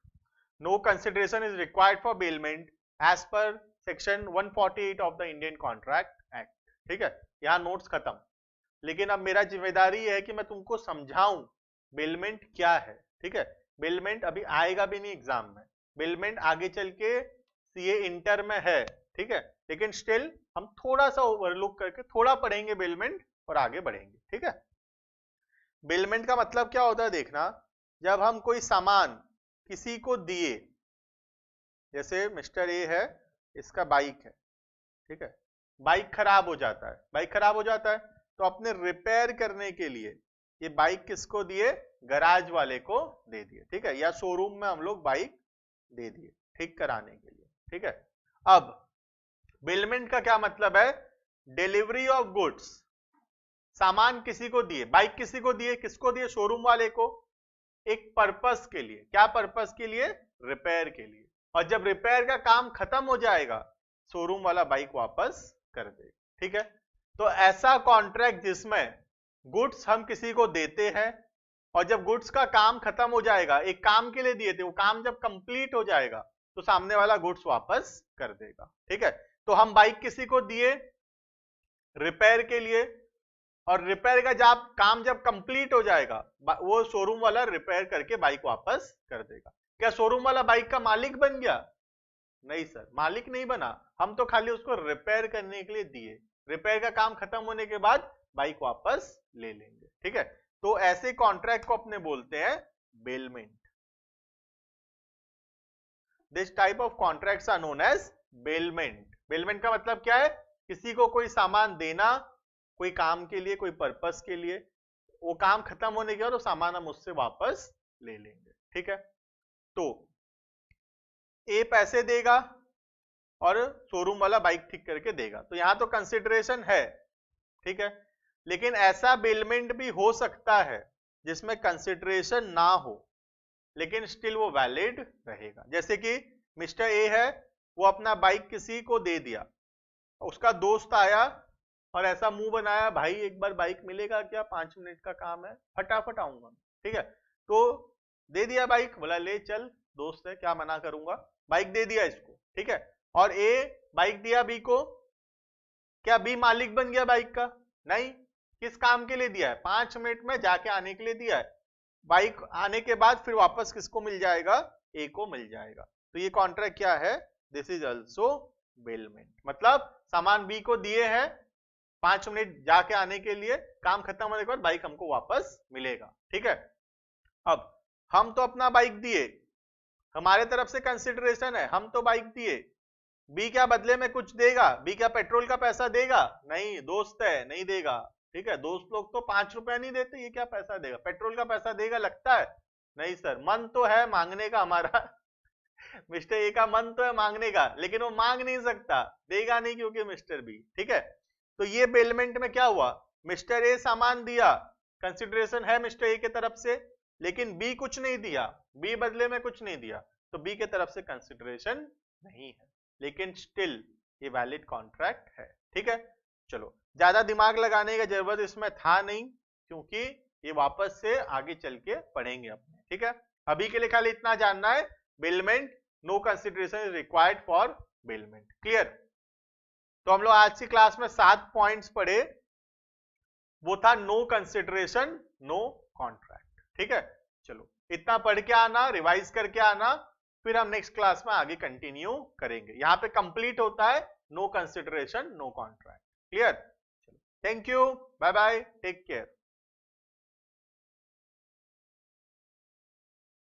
No consideration is required for bailment as per section 148 of the Indian Contract Act. ठीक है, यहाँ नोट्स खत्म। लेकिन अब मेरा जिम्मेदारी है कि मैं तुमको समझाऊं बेलमेंट क्या है। ठीक है, बेलमेंट अभी आएगा भी नहीं एग्जाम में, बेलमेंट आगे चल के सीए इंटर में है। ठीक है, लेकिन स्टिल हम थोड़ा सा ओवरलुक करके थोड़ा पढ़ेंगे बेलमेंट और आगे बढ़ेंगे। ठीक है, बेलमेंट का मतलब क्या होता है देखना, जब हम कोई सामान किसी को दिए, जैसे मिस्टर ए है, इसका बाइक है। ठीक है, बाइक खराब हो जाता है, बाइक खराब हो जाता है तो अपने रिपेयर करने के लिए ये बाइक किसको दिए, गराज वाले को दे दिए। ठीक है, या शोरूम में हम लोग बाइक दे दिए ठीक कराने के लिए। ठीक है, अब बेलमेंट का क्या मतलब है, डिलीवरी ऑफ गुड्स, सामान किसी को दिए, बाइक किसी को दिए, किसको दिए, शोरूम वाले को, एक पर्पस के लिए। क्या पर्पस के लिए, रिपेयर के लिए। और जब रिपेयर का काम खत्म हो जाएगा शोरूम वाला बाइक वापस कर देगा। ठीक है, तो ऐसा कॉन्ट्रैक्ट जिसमें गुड्स हम किसी को देते हैं और जब गुड्स का काम खत्म हो जाएगा, एक काम के लिए दिए थे, वो काम जब कंप्लीट हो जाएगा तो सामने वाला गुड्स वापस कर देगा। ठीक है, तो हम बाइक किसी को दिए रिपेयर के लिए और रिपेयर का जब काम जब कंप्लीट हो जाएगा वो शोरूम वाला रिपेयर करके बाइक वापस कर देगा। क्या शोरूम वाला बाइक का मालिक बन गया, नहीं सर, मालिक नहीं बना, हम तो खाली उसको रिपेयर करने के लिए दिए, रिपेयर का काम खत्म होने के बाद बाइक वापस ले लेंगे। ठीक है, तो ऐसे कॉन्ट्रैक्ट को अपने बोलते हैं bailment. This type of contracts are known as bailment. Bailment का मतलब क्या है, किसी को कोई सामान देना, कोई काम के लिए, कोई पर्पस के लिए, वो काम खत्म होने के बाद वो सामान हम उससे वापस ले लेंगे। ठीक है, तो ए पैसे देगा और शोरूम वाला बाइक ठीक करके देगा, तो यहां तो कंसिडरेशन है। ठीक है, लेकिन ऐसा बेलमेंट भी हो सकता है जिसमें कंसिडरेशन ना हो लेकिन स्टिल वो वैलिड रहेगा। जैसे कि मिस्टर ए है, वो अपना बाइक किसी को दे दिया, उसका दोस्त आया और ऐसा मुंह बनाया, भाई एक बार बाइक मिलेगा क्या, 5 मिनट का काम है, फटाफट आऊंगा। ठीक है, तो दे दिया बाइक, बोला ले चल, दोस्त है क्या मना करूंगा, बाइक दे दिया इसको। ठीक है, और ए बाइक दिया बी को, क्या बी मालिक बन गया बाइक का, नहीं, किस काम के लिए दिया है, 5 मिनट में जाके आने के लिए दिया है, बाइक आने के बाद फिर वापस किसको मिल जाएगा, ए को मिल जाएगा। तो ये कॉन्ट्रैक्ट क्या है, दिस इज ऑल्सो बेलमेंट। मतलब सामान बी को दिए हैं, 5 मिनट जाके आने के लिए, काम खत्म होने के बाद बाइक हमको वापस मिलेगा। ठीक है, अब हम तो अपना बाइक दिए, हमारे तरफ से कंसिडरेशन है, हम तो बाइक दिए, बी क्या बदले में कुछ देगा, बी क्या पेट्रोल का पैसा देगा, नहीं, दोस्त है नहीं देगा। ठीक है, दोस्त लोग तो 5 रुपया नहीं देते, ये क्या पैसा देगा, पेट्रोल का पैसा देगा लगता है, नहीं सर, मन तो है मांगने का हमारा मिस्टर ए का मन तो है मांगने का, लेकिन वो मांग नहीं सकता, देगा नहीं क्योंकि मिस्टर बी। ठीक है, तो ये बेलमेंट में क्या हुआ, मिस्टर ए सामान दिया, कंसिडरेशन है मिस्टर ए की तरफ से, लेकिन बी कुछ नहीं दिया, बी बदले में कुछ नहीं दिया, तो बी की तरफ से कंसिडरेशन नहीं है, लेकिन स्टिल ये वैलिड कॉन्ट्रैक्ट है। ठीक है, चलो ज्यादा दिमाग लगाने की जरूरत इसमें था नहीं, क्योंकि ये वापस से आगे चल के पढ़ेंगे अपने। ठीक है, अभी के लिए खाली इतना जानना है, bailment, no consideration is required for bailment. Clear? तो हम लोग आज की क्लास में 7 पॉइंट्स पढ़े, वो था नो कंसिडरेशन, नो कॉन्ट्रैक्ट। ठीक है, चलो इतना पढ़ के आना, रिवाइज करके आना, फिर हम नेक्स्ट क्लास में आगे कंटिन्यू करेंगे। यहां पे कंप्लीट होता है no consideration, no contract. Clear? Thank you, bye bye, take care.